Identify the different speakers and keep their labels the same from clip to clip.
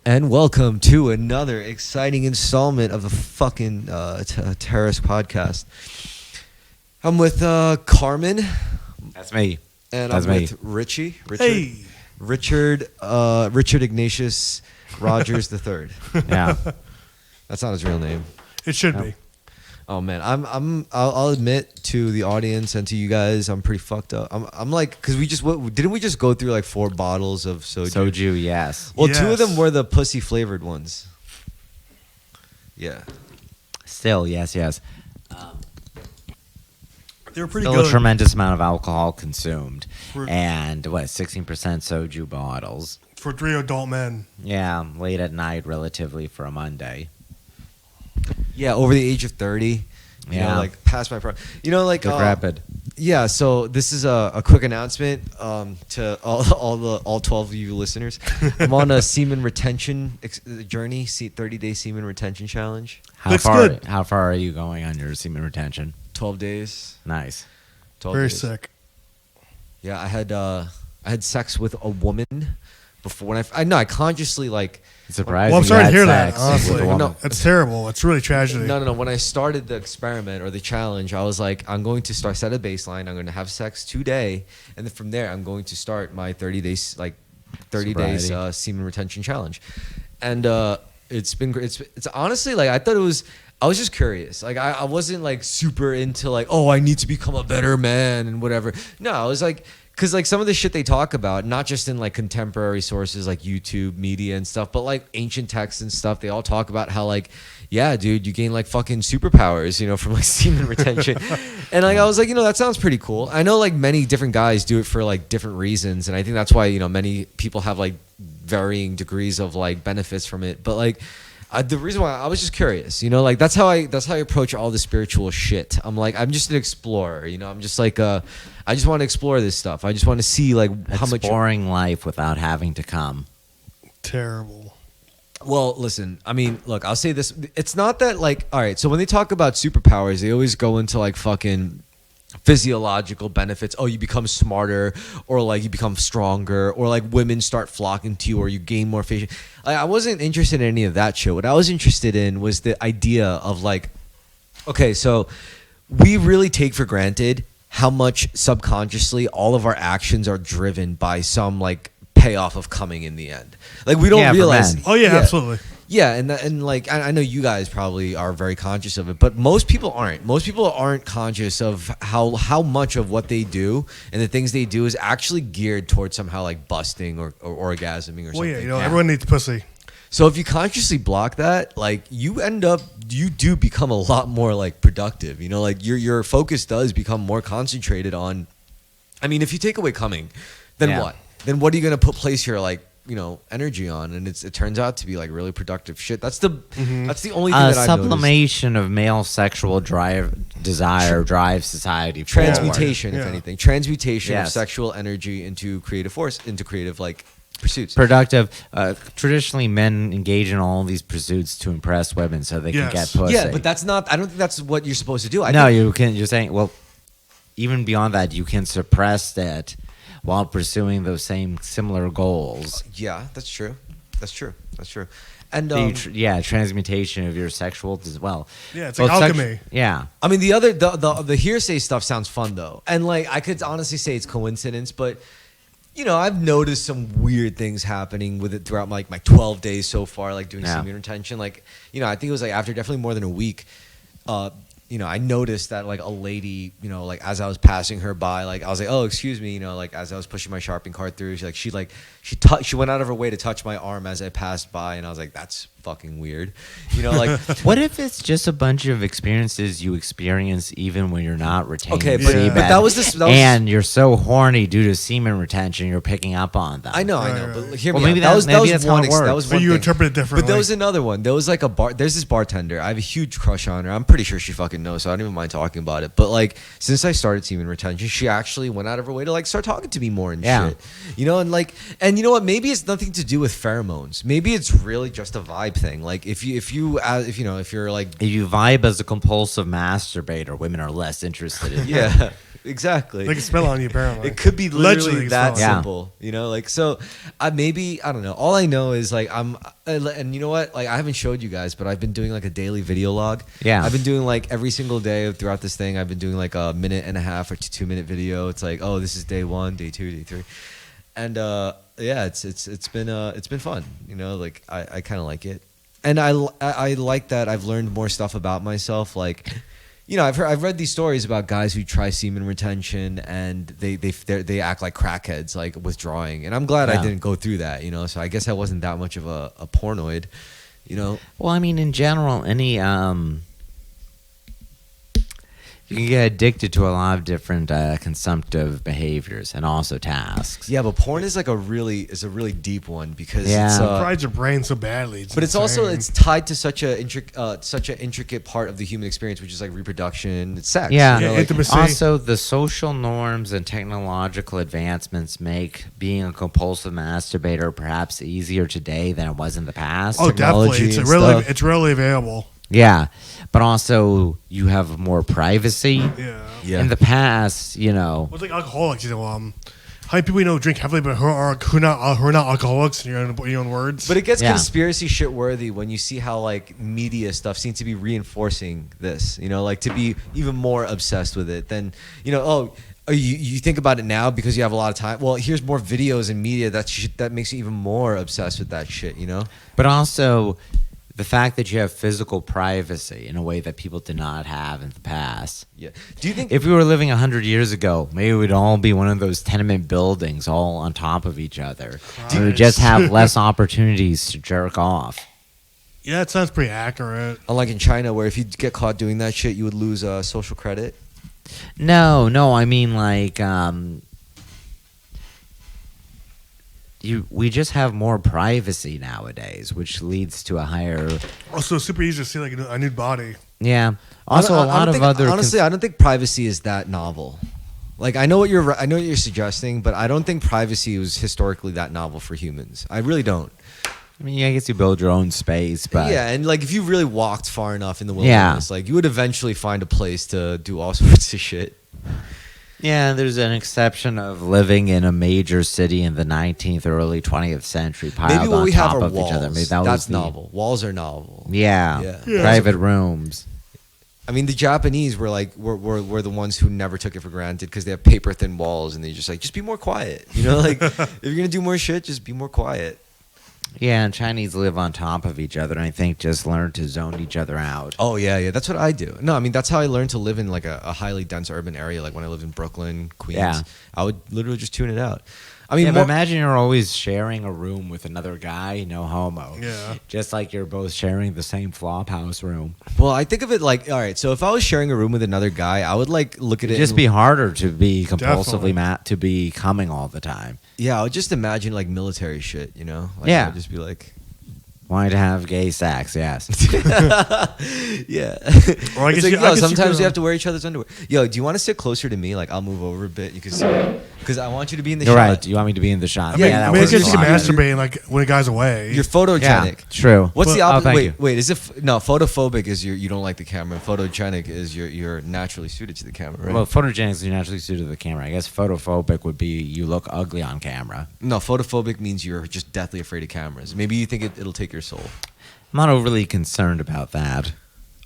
Speaker 1: And welcome to another exciting installment of the fucking Terrorisk podcast. I'm with Carmen.
Speaker 2: That's me.
Speaker 1: And
Speaker 2: That's
Speaker 1: I'm
Speaker 2: me.
Speaker 1: with Richie.
Speaker 3: Hey.
Speaker 1: Richard Ignatius Rogers III.
Speaker 2: Yeah.
Speaker 1: That's not his real name.
Speaker 3: It should be.
Speaker 1: Oh man, I'll admit to the audience and to you guys, I'm pretty fucked up. I'm like, cause didn't we just go through like 4 bottles of soju?
Speaker 2: Soju, yes.
Speaker 1: Well, 2 of
Speaker 3: Yes.
Speaker 1: them were the pussy flavored ones. Yeah.
Speaker 2: Still, yes.
Speaker 3: They were pretty
Speaker 2: Still
Speaker 3: good.
Speaker 2: a tremendous amount of alcohol consumed.
Speaker 3: For-
Speaker 2: And 16% soju bottles.
Speaker 3: for 3 adult men.
Speaker 2: Yeah, late at night relatively for a Monday.
Speaker 1: Yeah, over the age of 30. You
Speaker 2: Yeah.
Speaker 1: know, like past my prime. You know, like
Speaker 2: Decrepit.
Speaker 1: yeah. So this is a quick announcement to all 12 of you listeners. I'm on a semen retention journey. 30-day semen retention challenge.
Speaker 2: How far are you going on your semen retention?
Speaker 1: 12 days.
Speaker 2: Nice.
Speaker 1: 12
Speaker 3: Very
Speaker 1: days.
Speaker 3: sick.
Speaker 1: Yeah, I had sex with a woman before when I consciously like.
Speaker 2: It's surprising.
Speaker 3: Well, I'm sorry to
Speaker 2: you
Speaker 3: hear
Speaker 2: had
Speaker 3: that,
Speaker 2: sex
Speaker 3: honestly.
Speaker 2: with a woman.
Speaker 1: No.
Speaker 3: It's terrible. It's really tragedy.
Speaker 1: No. When I started the experiment or the challenge, I was like, I'm going to set a baseline. I'm going to have sex today, and then from there, I'm going to start my 30 days, 30 days
Speaker 2: Sobriety.
Speaker 1: semen retention challenge. And it's been great. It's honestly like I was just curious. Like I wasn't like super into like, oh, I need to become a better man and whatever. No, I was like. Because like some of the shit they talk about, not just in like contemporary sources like YouTube, media and stuff, but like ancient texts and stuff, they all talk about how like, yeah, dude, you gain like fucking superpowers, you know, from like semen retention. And like I was like, you know, that sounds pretty cool. I know like many different guys do it for like different reasons, and I think that's why, you know, many people have like varying degrees of like benefits from it. But like the reason why I was just curious, you know, like that's how I approach all the spiritual shit. I'm like, I'm just an explorer, you know. I'm just like I just want to explore this stuff. I just want to see like how much.
Speaker 2: Exploring life without having to come.
Speaker 3: Terrible.
Speaker 1: Well, listen, I mean, look, I'll say this. It's not that like, all right, so when they talk about superpowers, they always go into like fucking physiological benefits. Oh, you become smarter, or like you become stronger, or like women start flocking to you, or you gain more facial. I wasn't interested in any of that shit. What I was interested in was the idea of like, okay, so we really take for granted how much subconsciously all of our actions are driven by some like payoff of coming in the end. Like we don't
Speaker 2: Yeah, for
Speaker 1: realize.
Speaker 2: men.
Speaker 3: Oh, yeah, absolutely.
Speaker 1: Yeah, and like I know you guys probably are very conscious of it, but most people aren't. Most people aren't conscious of how much of what they do and the things they do is actually geared towards somehow like busting or orgasming or
Speaker 3: Well,
Speaker 1: something.
Speaker 3: yeah, you know, everyone needs pussy.
Speaker 1: So if you consciously block that, like you do become a lot more like productive. You know, like your focus does become more concentrated on. I mean, if you take away coming, then
Speaker 2: Yeah.
Speaker 1: what? Then what are you gonna place your like, you know, energy on? And it turns out to be like really productive shit. That's the only thing that I've noticed.
Speaker 2: Sublimation of male sexual drive society forward.
Speaker 1: Transmutation, if
Speaker 3: Yeah.
Speaker 1: anything, transmutation of
Speaker 2: Yes.
Speaker 1: sexual energy into creative force, into creative like pursuits.
Speaker 2: Productive. Traditionally, men engage in all these pursuits to impress women so they can
Speaker 3: Yes.
Speaker 2: get pussy.
Speaker 1: Yeah, but that's not. I don't think that's what you're supposed to do.
Speaker 2: You're saying, well, even beyond that, you can suppress that while pursuing those similar goals.
Speaker 1: Yeah, that's true. That's true. And
Speaker 2: Transmutation of your sexual as well.
Speaker 3: Yeah, it's like alchemy.
Speaker 2: Yeah.
Speaker 1: I mean, the hearsay stuff sounds fun though, and like I could honestly say it's coincidence, but you know, I've noticed some weird things happening with it throughout like my 12 days so far, like doing
Speaker 2: Yeah.
Speaker 1: semen retention. Like, you know, I think it was like after definitely more than a week. You know, I noticed that like a lady, you know, like as I was passing her by, like I was like, oh, excuse me, you know, like as I was pushing my shopping cart through, she went out of her way to touch my arm as I passed by, and I was like, that's fucking weird, you know, like.
Speaker 2: What if it's just a bunch of experiences you experience even when you're not retaining
Speaker 1: Okay,
Speaker 2: semen?
Speaker 1: but that was
Speaker 2: and you're so horny due to semen retention, you're picking up on them.
Speaker 1: I know,
Speaker 3: Right.
Speaker 1: but hear
Speaker 2: Well,
Speaker 1: me
Speaker 2: maybe
Speaker 1: out.
Speaker 2: that's how it works.
Speaker 1: That was
Speaker 3: But
Speaker 1: one
Speaker 3: you
Speaker 1: thing.
Speaker 3: interpret it differently.
Speaker 1: But there was another one. There was like there's this bartender. I have a huge crush on her. I'm pretty sure she fucking knows, so I don't even mind talking about it. But like since I started semen retention, she actually went out of her way to like start talking to me more and shit. You know, and you know what? Maybe it's nothing to do with pheromones. Maybe it's really just a vibe thing. Like if you're like
Speaker 2: If you vibe as a compulsive masturbator, women are less interested in you.
Speaker 1: yeah. Exactly.
Speaker 3: They can spell on you apparently.
Speaker 1: It could be literally
Speaker 3: Allegedly,
Speaker 1: that
Speaker 3: it's
Speaker 2: fine. Yeah.
Speaker 1: simple, you know. Like, so, I don't know. All I know is like and you know what? Like, I haven't showed you guys, but I've been doing like a daily video log.
Speaker 2: Yeah.
Speaker 1: I've been doing like every single day throughout this thing. I've been doing like a 1.5 or 2-minute video. It's like, oh, this is day 1, day 2, day 3, and yeah, it's been fun. You know, like I kind of like it, and I like that I've learned more stuff about myself, like. You know, I've read these stories about guys who try semen retention and they act like crackheads, like withdrawing. And I'm glad I
Speaker 2: Yeah.
Speaker 1: didn't go through that. You know, so I guess I wasn't that much of a pornoid. You know,
Speaker 2: Well, I mean, in general, you can get addicted to a lot of different consumptive behaviors and also tasks.
Speaker 1: yeah, but porn is like a really deep one because
Speaker 2: Yeah.
Speaker 1: it's
Speaker 3: It fried your brain so badly.
Speaker 1: but it's also
Speaker 3: insane.
Speaker 1: it's tied to such an intricate part of the human experience, which is like reproduction, it's sex.
Speaker 2: Yeah.
Speaker 1: you know,
Speaker 3: Yeah,
Speaker 1: like-
Speaker 3: intimacy.
Speaker 2: Also, the social norms and technological advancements make being a compulsive masturbator perhaps easier today than it was in the past.
Speaker 3: Oh, definitely.
Speaker 1: technology
Speaker 3: It's
Speaker 1: and
Speaker 3: really
Speaker 1: stuff.
Speaker 3: it's readily available.
Speaker 2: Yeah, but also you have more privacy.
Speaker 3: Yeah.
Speaker 1: yeah.
Speaker 2: In the past, you know.
Speaker 3: Well, it's like alcoholics. You know, how many people you know drink heavily, but who are not alcoholics in your own words?
Speaker 1: But it gets
Speaker 2: Yeah.
Speaker 1: conspiracy shit worthy when you see how like media stuff seems to be reinforcing this, you know, like to be even more obsessed with it than, you know, you think about it now because you have a lot of time. Well, here's more videos and media that makes you even more obsessed with that shit, you know?
Speaker 2: But also, the fact that you have physical privacy in a way that people did not have in the past.
Speaker 1: Yeah. Do you think
Speaker 2: If we were living 100 years ago, maybe we'd all be one of those tenement buildings all on top of each other. We would just have less opportunities to jerk off.
Speaker 3: Yeah, it sounds pretty accurate.
Speaker 1: unlike in China where if you get caught doing that shit, you would lose social credit?
Speaker 2: No, I mean like we just have more privacy nowadays, which leads to a higher.
Speaker 3: Also, super easy to see like a nude body.
Speaker 2: Yeah. Also, a lot of other.
Speaker 1: Honestly, I don't think privacy is that novel. Like I know what you're suggesting, but I don't think privacy was historically that novel for humans. I really don't.
Speaker 2: I mean, I guess you build your own space, but
Speaker 1: Yeah, and like if you really walked far enough in the
Speaker 2: Yeah.
Speaker 1: wilderness, like you would eventually find a place to do all sorts of shit.
Speaker 2: yeah, there's an exception of living in a major city in the 19th, early 20th century, piled
Speaker 1: Maybe what
Speaker 2: on
Speaker 1: we have
Speaker 2: top
Speaker 1: are
Speaker 2: of
Speaker 1: walls.
Speaker 2: each other. Maybe that was
Speaker 1: That's
Speaker 2: the-
Speaker 1: novel. Walls are novel.
Speaker 2: Yeah.
Speaker 1: Yeah.
Speaker 2: Private rooms.
Speaker 1: I mean, the Japanese were like were the ones who never took it for granted because they have paper thin walls and they just be more quiet. You know, like if you're gonna do more shit, just be more quiet.
Speaker 2: Yeah, and Chinese live on top of each other, and I think just learn to zone each other out.
Speaker 1: Oh yeah, that's what I do. No, I mean that's how I learned to live in like a highly dense urban area. Like when I lived in Brooklyn, Queens,
Speaker 2: Yeah.
Speaker 1: I would literally just tune it out. I mean,
Speaker 2: Yeah, but
Speaker 1: more-
Speaker 2: imagine you're always sharing a room with another guy, no homo.
Speaker 3: Yeah.
Speaker 2: Just like you're both sharing the same flop house room.
Speaker 1: well, I think of it like, all right, so if I was sharing a room with another guy, I would like look at
Speaker 2: It'd
Speaker 1: it.
Speaker 2: just
Speaker 1: and-
Speaker 2: be harder to be compulsively
Speaker 3: Definitely.
Speaker 2: to be coming all the time.
Speaker 1: yeah, I would just imagine like military shit, you know? Like,
Speaker 2: Yeah.
Speaker 1: I would just be like,
Speaker 2: Wanting to have gay sex, yes.
Speaker 1: yeah.
Speaker 3: Or I
Speaker 1: It's
Speaker 3: guess
Speaker 1: like,
Speaker 3: you- I
Speaker 1: yo,
Speaker 3: guess you
Speaker 1: sometimes
Speaker 3: could,
Speaker 1: you have to wear each other's underwear. Yo, do you want to sit closer to me? Like, I'll move over a bit. You can see, because I want you to be in the
Speaker 2: You're
Speaker 1: shot.
Speaker 2: right. You want me to be in the shot?
Speaker 1: Yeah,
Speaker 3: I
Speaker 2: that
Speaker 3: mean, I
Speaker 2: works
Speaker 3: guess
Speaker 2: a
Speaker 3: you can
Speaker 2: lot better.
Speaker 3: masturbate like when a guy's away.
Speaker 1: You're photogenic.
Speaker 2: Yeah, true.
Speaker 1: What's the
Speaker 2: Oh,
Speaker 1: opposite?
Speaker 2: thank
Speaker 1: Wait,
Speaker 2: you.
Speaker 1: wait. Is it no? Photophobic is you don't like the camera. Photogenic is you're naturally suited to the camera, right?
Speaker 2: Well, photogenic is naturally suited to the camera. I guess photophobic would be you look ugly on camera.
Speaker 1: no, photophobic means you're just deathly afraid of cameras. Maybe you think it'll take your soul.
Speaker 2: I'm not overly concerned about that.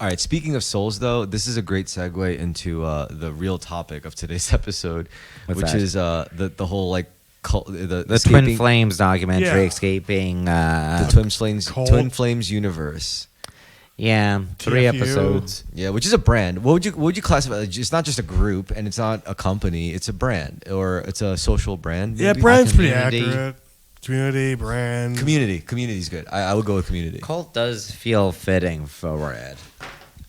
Speaker 1: All right. Speaking of souls, though, this is a great segue into the real topic of today's episode,
Speaker 2: What's
Speaker 1: which
Speaker 2: that?
Speaker 1: is the whole like cult, the
Speaker 2: The
Speaker 1: escaping-
Speaker 2: Twin Flames documentary,
Speaker 3: Yeah.
Speaker 2: escaping.
Speaker 1: the
Speaker 3: Cult.
Speaker 1: Twin Flames universe.
Speaker 2: Yeah, 3
Speaker 3: TFU.
Speaker 2: episodes.
Speaker 1: Yeah, which is a brand. What would you classify? It's not just a group, and it's not a company. It's a brand, or it's a social brand.
Speaker 3: yeah,
Speaker 1: maybe?
Speaker 3: brand's pretty
Speaker 2: community.
Speaker 3: accurate. Community, brand.
Speaker 1: Community's good. I would go with community.
Speaker 2: Cult does feel fitting for it.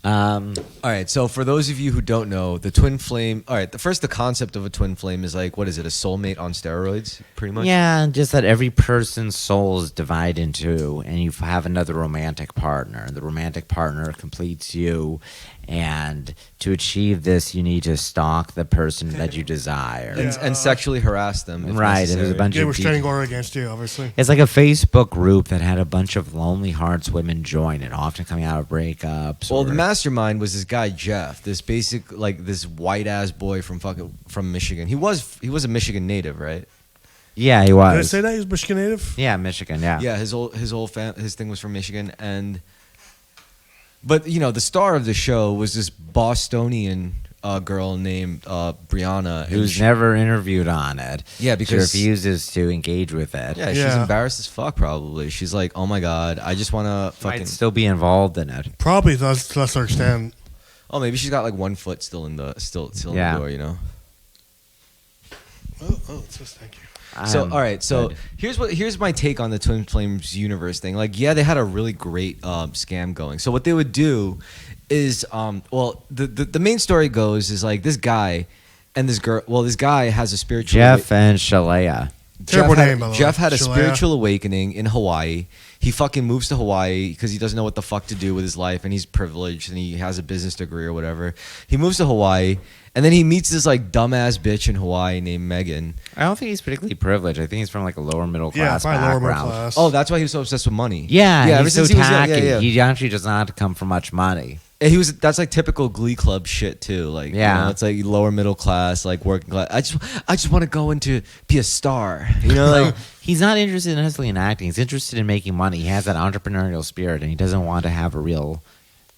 Speaker 1: All right. So for those of you who don't know, the twin flame. All right. The concept of a twin flame is like, what is it? A soulmate on steroids, pretty much.
Speaker 2: Yeah, just that every person's souls divide into, and you have another romantic partner, and the romantic partner completes you. And to achieve this, you need to stalk the person that you desire.
Speaker 1: And,
Speaker 3: Yeah.
Speaker 1: and sexually harass them. if
Speaker 2: Right, and there's a
Speaker 1: necessary.
Speaker 2: bunch
Speaker 3: Yeah,
Speaker 2: of
Speaker 3: we're
Speaker 2: deep-
Speaker 3: standing order against you, obviously.
Speaker 2: It's like a Facebook group that had a bunch of lonely hearts women join it, often coming out of breakups.
Speaker 1: Well,
Speaker 2: or
Speaker 1: the mastermind was this guy Jeff, this basic like this white ass boy from Michigan. He was a Michigan native, right?
Speaker 2: Yeah, he
Speaker 3: Did I
Speaker 2: was.
Speaker 3: say that? He's Michigan native?
Speaker 2: Yeah, Michigan. Yeah.
Speaker 1: Yeah, his thing was from Michigan, but you know the star of the show was this Bostonian girl named Brianna, and
Speaker 2: Who's never interviewed on it.
Speaker 1: Yeah, because
Speaker 2: she refuses to engage with it.
Speaker 1: yeah, she's
Speaker 3: Yeah.
Speaker 1: embarrassed as fuck. Probably she's like, oh my god, I just want to fucking.
Speaker 2: Might still be involved in it.
Speaker 3: Probably to a lesser extent.
Speaker 1: Oh, maybe she's got like one foot still in the
Speaker 2: Yeah.
Speaker 1: door, you know.
Speaker 3: Oh, it says thank you.
Speaker 1: So all right, so
Speaker 2: good.
Speaker 1: here's my take on the Twin Flames universe thing. Like, yeah, they had a really great scam going. So what they would do is, the main story goes is like this guy and this girl. Well, this guy has a spiritual
Speaker 2: Jeff and Shalea.
Speaker 3: Terrible name, by the way.
Speaker 1: Jeff had a
Speaker 3: Shalea.
Speaker 1: spiritual awakening in Hawaii. He fucking moves to Hawaii because he doesn't know what the fuck to do with his life, and he's privileged, and he has a business degree or whatever. He moves to Hawaii, and then he meets this like dumbass bitch in Hawaii named Megan.
Speaker 2: I don't think he's particularly privileged. I think he's from like a lower middle
Speaker 3: Yeah,
Speaker 2: class
Speaker 3: probably lower middle
Speaker 2: background.
Speaker 3: class.
Speaker 1: Oh, that's why he was so obsessed with money.
Speaker 2: Yeah,
Speaker 1: ever
Speaker 2: he's so
Speaker 1: since he was young,
Speaker 2: tacky.
Speaker 1: yeah.
Speaker 2: He actually does not come from much money.
Speaker 1: And that's like typical Glee Club shit too. Like,
Speaker 2: Yeah.
Speaker 1: you know, it's like lower middle class, like working class. I just want to go into be a star. You know, like
Speaker 2: He's not interested necessarily in acting. He's interested in making money. He has that entrepreneurial spirit, and he doesn't want to have a real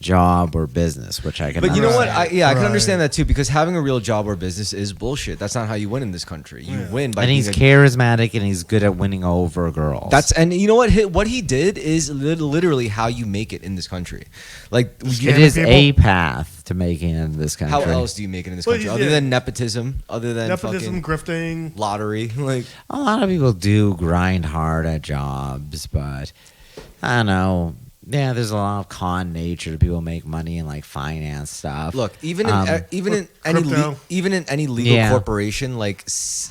Speaker 2: job or business, which I can.
Speaker 1: But you know what?
Speaker 2: understand.
Speaker 1: I can
Speaker 3: Right.
Speaker 1: understand that too, because having a real job or business is bullshit. That's not how you win in this country. You
Speaker 3: Yeah.
Speaker 1: win by
Speaker 2: And he's
Speaker 1: being
Speaker 2: charismatic, and he's good at winning over girls.
Speaker 1: and you know what he did is literally how you make it in this country. Like
Speaker 2: it
Speaker 3: Scamming
Speaker 2: is
Speaker 3: people?
Speaker 2: a path to making it in this country.
Speaker 1: how else do you make it in this
Speaker 3: Well,
Speaker 1: country
Speaker 3: yeah.
Speaker 1: other than nepotism, other than
Speaker 3: Nepotism,
Speaker 1: fucking
Speaker 3: grifting.
Speaker 1: lottery? Like
Speaker 2: A lot of people do grind hard at jobs, but I don't know. Yeah, there's a lot of con nature to people make money in like finance stuff.
Speaker 1: look, even in
Speaker 3: Crypto.
Speaker 1: even in any legal
Speaker 2: Yeah.
Speaker 1: corporation, like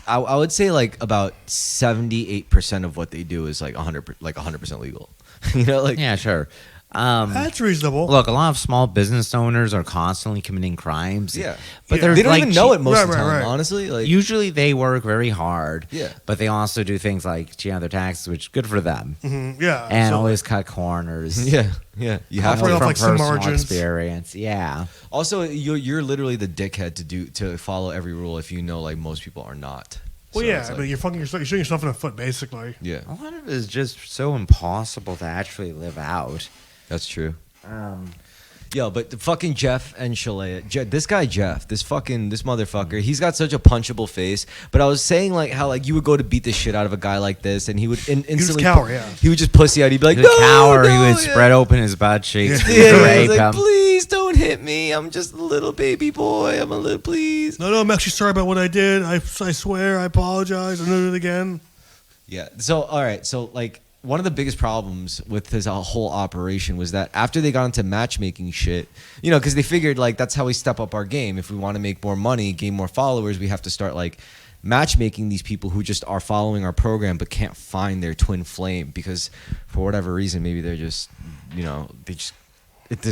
Speaker 1: I would say like about 78% of what they do is like 100% legal. You know, like
Speaker 2: Yeah, sure.
Speaker 3: That's reasonable.
Speaker 2: Look, a lot of small business owners are constantly committing crimes.
Speaker 1: yeah,
Speaker 2: but
Speaker 3: Yeah.
Speaker 2: they're
Speaker 1: they don't
Speaker 2: like
Speaker 1: even know it most of the
Speaker 3: Right,
Speaker 1: time.
Speaker 3: right.
Speaker 1: Honestly, like
Speaker 2: Usually they work very hard.
Speaker 1: Yeah.
Speaker 2: But they also do things like cheat on their taxes, which is good for them.
Speaker 3: Yeah.
Speaker 2: And
Speaker 3: so-
Speaker 2: always cut corners.
Speaker 1: yeah, you have
Speaker 3: Operate
Speaker 1: to.
Speaker 3: off,
Speaker 2: From
Speaker 3: like, some
Speaker 2: personal
Speaker 3: margins.
Speaker 2: experience. Yeah.
Speaker 1: Also, you're literally the dickhead to follow every rule if you know like most people are not.
Speaker 3: Well,
Speaker 1: So
Speaker 3: yeah,
Speaker 1: it's like-
Speaker 3: but you're fucking yourself. You're shooting yourself in the foot, basically.
Speaker 1: yeah,
Speaker 2: A lot of it is just so impossible to actually live out.
Speaker 1: that's true. Yo, but the fucking Jeff and Shalea, this guy Jeff, this motherfucker, he's got such a punchable face. But I was saying like how like you would go to beat the shit out of a guy like this, and he would instantly
Speaker 3: cower, yeah.
Speaker 1: he would just pussy out. He'd be like,
Speaker 2: He would
Speaker 1: no,
Speaker 2: cower.
Speaker 1: no,
Speaker 2: He would
Speaker 1: yeah.
Speaker 2: spread open his butt cheeks.
Speaker 3: Yeah.
Speaker 2: to
Speaker 1: Yeah,
Speaker 2: rape
Speaker 1: he was like,
Speaker 2: him.
Speaker 1: please don't hit me. I'm just a little baby boy. I'm a little please.
Speaker 3: No, I'm actually sorry about what I did. I swear, I apologize. I'm gonna do it again.
Speaker 1: Yeah. So all right. So like one of the biggest problems with this whole operation was that after they got into matchmaking shit, you know, because they figured like that's how we step up our game. If we want to make more money, gain more followers, we have to start like matchmaking these people who just are following our program but can't find their twin flame because for whatever reason, maybe they're just, you know, this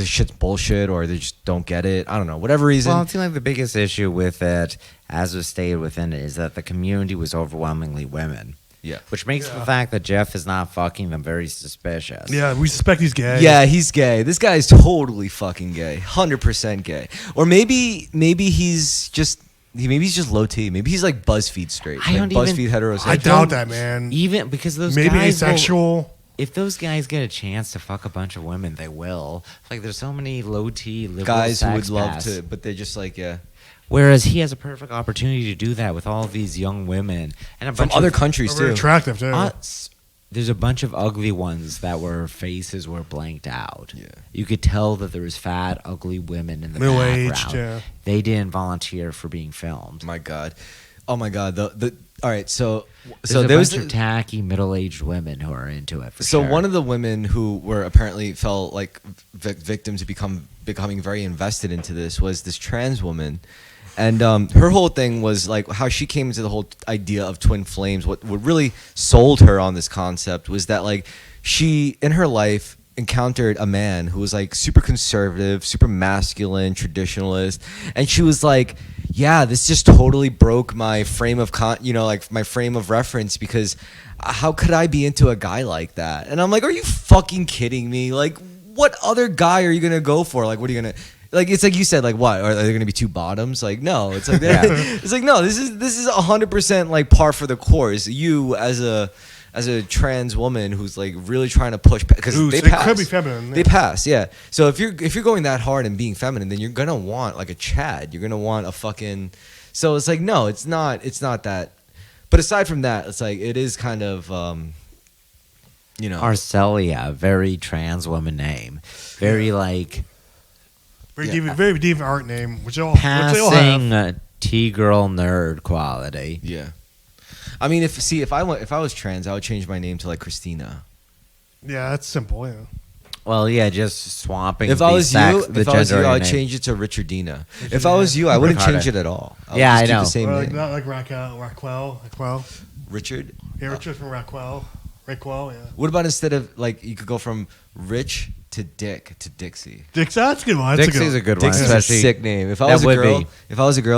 Speaker 1: shit's bullshit or they just don't get it. I don't know. Whatever reason.
Speaker 2: Well, I feel like the biggest issue with it, as was stated within it, is that the community was overwhelmingly women.
Speaker 1: yeah.
Speaker 2: Which makes
Speaker 3: Yeah.
Speaker 2: the fact that Jeff is not fucking them very suspicious.
Speaker 3: Yeah, we suspect he's gay.
Speaker 1: Yeah, he's gay. This guy is totally fucking gay. 100% gay. Or maybe he's just low T. Maybe he's like BuzzFeed straight.
Speaker 2: I
Speaker 1: Like
Speaker 2: don't even-
Speaker 1: BuzzFeed heterosexual.
Speaker 3: I doubt that, man.
Speaker 2: Even because those
Speaker 3: Maybe
Speaker 2: guys will-
Speaker 3: asexual.
Speaker 2: if those guys get a chance to fuck a bunch of women, they will. Like, there's so many low T liberal
Speaker 1: Guys who
Speaker 2: sex
Speaker 1: would love
Speaker 2: paths.
Speaker 1: to, but they're just like, yeah.
Speaker 2: Whereas he has a perfect opportunity to do that with all of these young women and a
Speaker 1: From
Speaker 2: bunch
Speaker 1: other
Speaker 2: of
Speaker 1: countries
Speaker 3: Very
Speaker 1: too.
Speaker 3: attractive too.
Speaker 2: There's a bunch of ugly ones that were faces were blanked out.
Speaker 1: Yeah.
Speaker 2: You could tell that there was fat, ugly women in the
Speaker 3: Middle-aged,
Speaker 2: background.
Speaker 3: yeah.
Speaker 2: They didn't volunteer for being filmed.
Speaker 1: My God. Oh my God. The all right. So
Speaker 2: There's a
Speaker 1: there was
Speaker 2: bunch of tacky middle-aged women who are into it. For
Speaker 1: so
Speaker 2: sure.
Speaker 1: one of the women who were apparently fell like victims to becoming very invested into this was this trans woman. And her whole thing was like how she came into the whole idea of twin flames. What really sold her on this concept was that like she in her life encountered a man who was like super conservative, super masculine, traditionalist, and she was like, yeah, this just totally broke my frame of my frame of reference because how could I be into a guy like that? And I'm like, are you fucking kidding me? Like, what other guy are you gonna go for? Like, what are you gonna? Like, it's like you said, like, what are there gonna be two bottoms? Like, no, it's like it's like no, this is 100% like par for the course. You as a trans woman who's like really trying to push because they pass.
Speaker 3: Could be feminine.
Speaker 1: They pass, yeah. So if you're going that hard and being feminine, then you're gonna want like a Chad. You're gonna want a fucking. So it's like no, it's not that. But aside from that, it's like it is kind of.
Speaker 2: Arcelia, very trans woman name, very like
Speaker 3: very deep art name, which they all have.
Speaker 2: passing T-girl nerd quality.
Speaker 1: Yeah. I mean, if I was trans, I would change my name to like Christina.
Speaker 3: Yeah, that's simple. Yeah.
Speaker 2: Well, yeah, just swapping.
Speaker 1: If I was you, I'd
Speaker 2: name.
Speaker 1: change it to Richardina. If I was you, I wouldn't change it at all. I would
Speaker 2: Yeah,
Speaker 1: just
Speaker 2: I
Speaker 1: keep
Speaker 2: know.
Speaker 1: the same
Speaker 3: Or
Speaker 1: name.
Speaker 3: not like Raquel.
Speaker 1: Richard.
Speaker 3: Yeah, Richard from Raquel. Yeah.
Speaker 1: What about instead of like you could go from Rich to Dick to Dixie?
Speaker 3: That's a good one.
Speaker 2: Dixie's a good one.
Speaker 1: Dixie's a
Speaker 2: especially
Speaker 1: sick name. If I
Speaker 2: that
Speaker 1: was a
Speaker 2: would
Speaker 1: girl,
Speaker 2: be.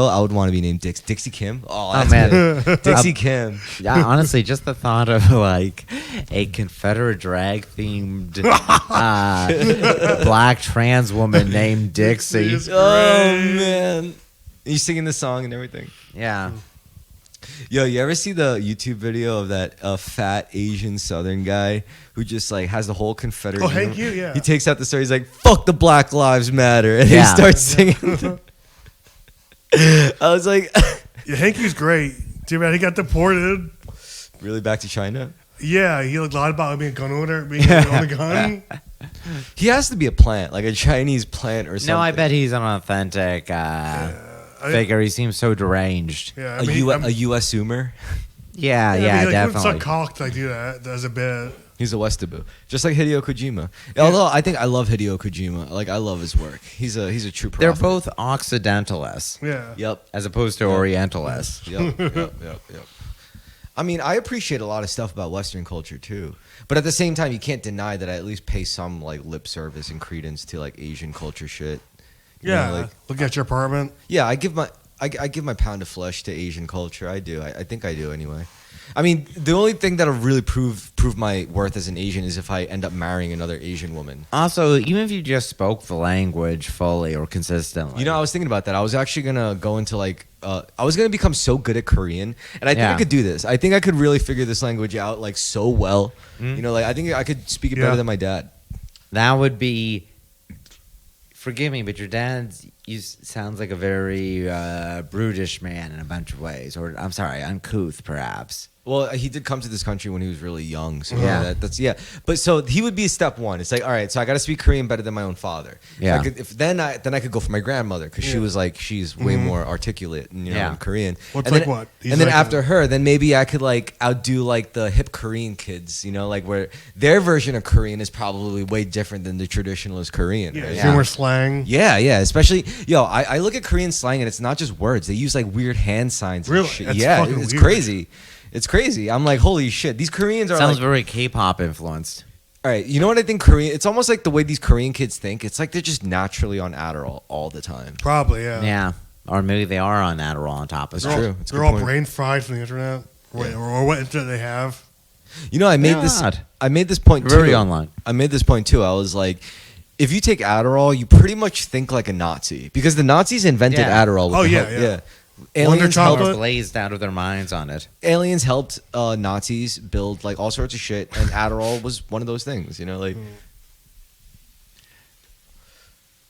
Speaker 1: I would want to be named Dixie Kim. Oh,
Speaker 2: Oh,
Speaker 1: that's
Speaker 2: man.
Speaker 1: good. Dixie Kim.
Speaker 2: Yeah, honestly, just the thought of like a Confederate drag themed black trans woman named Dixie.
Speaker 3: Dixie is
Speaker 1: Oh
Speaker 3: great.
Speaker 1: man, you singing the song and everything.
Speaker 2: Yeah.
Speaker 1: Yo, you ever see the YouTube video of that fat Asian Southern guy who just like has the whole Confederate?
Speaker 3: Oh, Hank Yu, yeah.
Speaker 1: He takes out the story. He's like, "Fuck the Black Lives Matter," and he
Speaker 2: Yeah.
Speaker 1: starts singing. I was like,
Speaker 3: Yeah, Hank Yu's great. Too bad he got deported.
Speaker 1: "Really back to China?"
Speaker 3: Yeah, he lied about being a gun owner, being on a gun.
Speaker 1: He has to be a plant, like a Chinese plant or something.
Speaker 2: No, I bet he's an authentic figure. He seems so deranged.
Speaker 3: Yeah,
Speaker 1: a U.S. Zoomer.
Speaker 2: Yeah,
Speaker 3: I mean, like,
Speaker 2: definitely.
Speaker 3: He would suck cock to like do that as a bit.
Speaker 1: He's a Westaboo, just like Hideo Kojima. Although I think I love Hideo Kojima. Like I love his work. He's a true prophet.
Speaker 2: They're both Occidentalists.
Speaker 3: Yeah.
Speaker 1: Yep.
Speaker 2: As opposed to Orientalists.
Speaker 1: Yep. I mean, I appreciate a lot of stuff about Western culture too, but at the same time, you can't deny that I at least pay some like lip service and credence to like Asian culture shit. You
Speaker 3: Yeah.
Speaker 1: know, like
Speaker 3: Look at your apartment.
Speaker 1: yeah, I give my pound of flesh to Asian culture. I do. I think I do anyway. I mean, the only thing that'll really prove my worth as an Asian is if I end up marrying another Asian woman.
Speaker 2: Also, even if you just spoke the language fully or consistently.
Speaker 1: You know, I was thinking about that. I was actually gonna go into like, I was gonna become so good at Korean, and I think I
Speaker 2: Yeah.
Speaker 1: could do this. I think I could really figure this language out like so well. You know, like I think I could speak it better than my dad.
Speaker 2: that would be. Forgive me, but your dad sounds like a very brutish man in a bunch of ways. Or, I'm sorry, uncouth, perhaps.
Speaker 1: Well, he did come to this country when he was really young, so
Speaker 2: Yeah.
Speaker 1: yeah, that's yeah. But so he would be step one. It's like, all right, so I got to speak Korean better than my own father.
Speaker 2: Yeah.
Speaker 1: Then I could go for my grandmother because she was like she's way more articulate, in Korean.
Speaker 3: What's
Speaker 1: and
Speaker 3: like
Speaker 1: then,
Speaker 3: what? He's
Speaker 1: And then
Speaker 3: like
Speaker 1: after her, then maybe I could like outdo like the hip Korean kids, like where their version of Korean is probably way different than the traditionalist Korean.
Speaker 3: Yeah,
Speaker 1: right?
Speaker 3: humor slang.
Speaker 1: Yeah, especially I look at Korean slang and it's not just words. They use like weird hand signs.
Speaker 3: Really?
Speaker 1: And shit.
Speaker 3: That's
Speaker 1: Yeah,
Speaker 3: fucking
Speaker 1: it's
Speaker 3: weird.
Speaker 1: crazy. It's crazy. I'm like, holy shit. These Koreans are
Speaker 2: Sounds
Speaker 1: like,
Speaker 2: very K-pop influenced.
Speaker 1: all right. You know what I think Korean? It's almost like the way these Korean kids think. It's like they're just naturally on Adderall all the time.
Speaker 3: Probably, yeah.
Speaker 2: Yeah. Or maybe they are on Adderall on top of
Speaker 1: It's
Speaker 2: that.
Speaker 1: true. It's a
Speaker 3: They're
Speaker 1: good
Speaker 3: all
Speaker 1: point.
Speaker 3: brain fried from the internet. Or what internet they have.
Speaker 1: You know, I made
Speaker 2: They're
Speaker 1: this.
Speaker 2: not.
Speaker 1: I made this point too.
Speaker 2: Very online.
Speaker 1: I made this point too. I was like, if you take Adderall, you pretty much think like a Nazi because the Nazis invented
Speaker 2: Yeah.
Speaker 1: Adderall. With
Speaker 3: Oh,
Speaker 1: the
Speaker 3: yeah,
Speaker 1: help-
Speaker 3: yeah.
Speaker 1: Aliens
Speaker 3: chocolate.
Speaker 1: helped,
Speaker 2: Or blazed out of their minds on it.
Speaker 1: aliens helped Nazis build like all sorts of shit, and Adderall was one of those things. Like.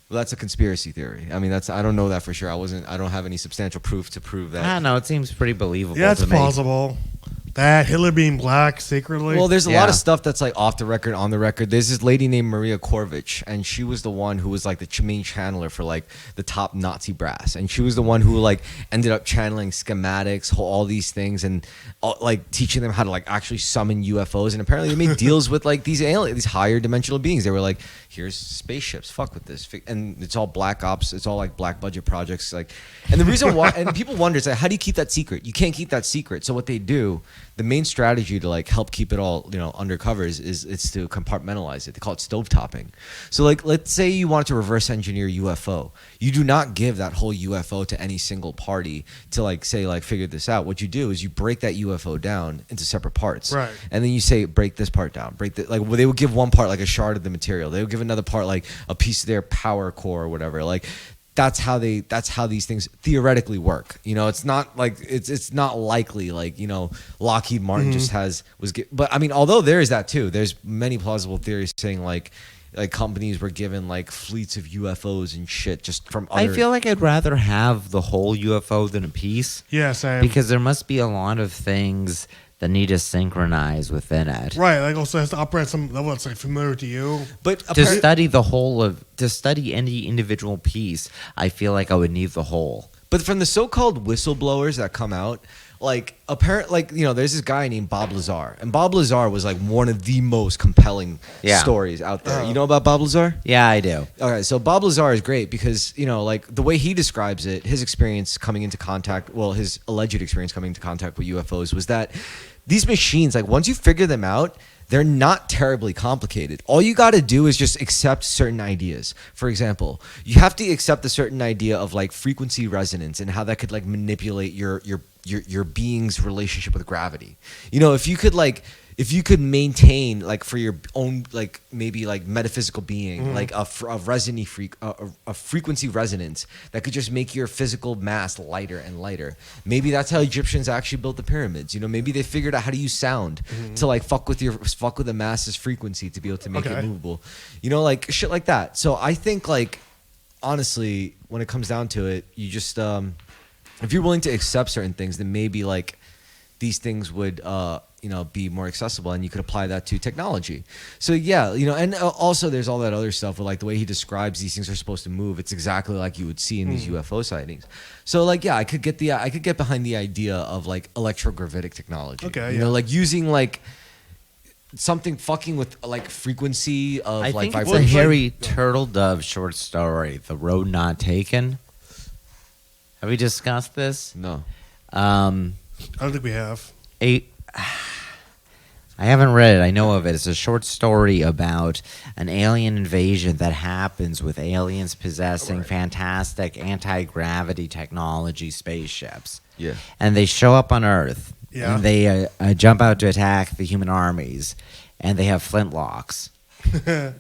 Speaker 1: Well, that's a conspiracy theory. I mean, I don't know that for sure. I don't have any substantial proof to prove that.
Speaker 2: I don't know. It seems pretty believable
Speaker 3: Yeah, it's
Speaker 2: to me.
Speaker 3: plausible. That Hitler being black secretly.
Speaker 1: Well, there's a
Speaker 2: Yeah.
Speaker 1: lot of stuff that's like off the record, on the record. There's this lady named Maria Korvich, and she was the one who was like the main channeler for like the top Nazi brass, and she was the one who like ended up channeling schematics, all these things, and like teaching them how to like actually summon UFOs. And apparently, they made deals with like these these higher dimensional beings. They were like, "Here's spaceships, fuck with this," and it's all black ops. It's all like black budget projects, like. And the reason why, and people wonder, it's like, how do you keep that secret? You can't keep that secret. So what they do. the main strategy to like help keep it all, you know, under covers is it's to compartmentalize it. They call it stovetopping. So like, let's say you want to reverse engineer UFO. You do not give that whole UFO to any single party to like say like figure this out. What you do is you break that UFO down into separate parts,
Speaker 3: Right.
Speaker 1: and then you say break this part down, break the like. Well, they would give one part like a shard of the material. They would give another part like a piece of their power core or whatever. Like that's how these things theoretically work. You know, it's not like it's not likely like, you know, Lockheed Martin just but I mean, although there is that too, there's many plausible theories saying like companies were given like fleets of UFOs and shit just from other.
Speaker 2: I feel like I'd rather have the whole UFO than a piece.
Speaker 3: Yeah, same.
Speaker 2: Because there must be a lot of things that need to synchronize within it.
Speaker 3: Right, like also has to operate at some level that's like familiar to you.
Speaker 1: But
Speaker 2: To study any individual piece, I feel like I would need the whole.
Speaker 1: But from the so-called whistleblowers that come out, like you know, there's this guy named Bob Lazar, and Bob Lazar was like one of the most compelling stories out there. You know about Bob Lazar?
Speaker 2: Yeah, I do.
Speaker 1: Okay, so Bob Lazar is great because, you know, like the way he describes it, his experience coming into contact, well, his alleged experience coming into contact with UFOs was that these machines, like once you figure them out, they're not terribly complicated. All you got to do is just accept certain ideas. For example, you have to accept a certain idea of like frequency resonance and how that could like manipulate your being's relationship with gravity. You know, if you could maintain like for your own like maybe like metaphysical being like a frequency resonance that could just make your physical mass lighter and lighter. Maybe that's how Egyptians actually built the pyramids. You know, maybe they figured out how to use sound to like fuck with the mass's frequency to be able to make it movable. You know, like shit like that. So I think like honestly, when it comes down to it, you just if you're willing to accept certain things, then maybe like these things would you know, be more accessible, and you could apply that to technology. So yeah, you know, and also there's all that other stuff with like the way he describes these things are supposed to move. It's exactly like you would see in these UFO sightings. So like, yeah, I could get behind the idea of like electrogravitic technology.
Speaker 3: Okay,
Speaker 1: you know, like using like something fucking with like frequency of
Speaker 2: I
Speaker 1: like
Speaker 2: think it's a
Speaker 1: vibration.
Speaker 2: Harry Turtledove short story, The Road Not Taken. Have we discussed this?
Speaker 1: No.
Speaker 3: I don't think we have.
Speaker 2: I haven't read it. I know of it. It's a short story about an alien invasion that happens with aliens possessing fantastic anti-gravity technology spaceships.
Speaker 1: Yeah.
Speaker 2: And they show up on Earth.
Speaker 3: Yeah.
Speaker 2: And they jump out to attack the human armies. And they have flintlocks.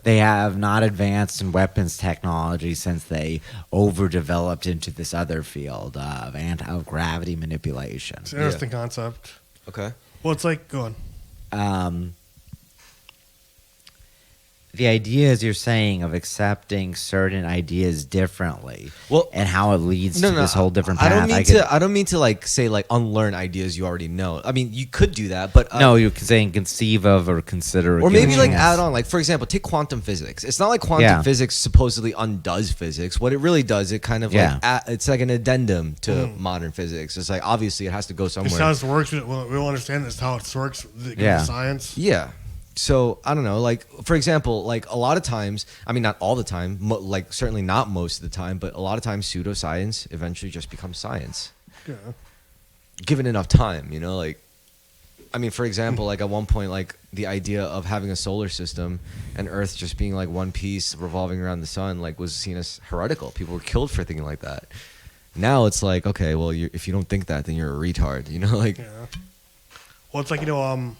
Speaker 2: They have not advanced in weapons technology since they overdeveloped into this other field of anti-gravity manipulation.
Speaker 3: It's an interesting concept.
Speaker 1: Okay.
Speaker 3: Well, it's like, go on.
Speaker 2: The idea, as you're saying, of accepting certain ideas differently,
Speaker 1: Well,
Speaker 2: and how it leads to this whole different path.
Speaker 1: I don't mean to like say like unlearn ideas you already know. I mean, you could do that, but
Speaker 2: No, you're saying conceive of or consider.
Speaker 1: or maybe like
Speaker 2: chance.
Speaker 1: add on, like for example, take quantum physics. It's not like quantum physics supposedly undoes physics. What it really does, it kind of like it's like an addendum to modern physics. It's like obviously it has to go somewhere.
Speaker 3: It's how it works. We don't understand this how it works. The science.
Speaker 1: Yeah. So I don't know, like for example, like a lot of times, I mean not all the time, like certainly not most of the time, but a lot of times pseudoscience eventually just becomes science.
Speaker 3: Yeah.
Speaker 1: Given enough time, you know, like I mean, for example, like at one point, like the idea of having a solar system and Earth just being like one piece revolving around the sun, like was seen as heretical. People were killed for thinking like that. Now it's like, okay, well, if you don't think that, then you're a retard, you know, like.
Speaker 3: Yeah. Well, it's like, you know,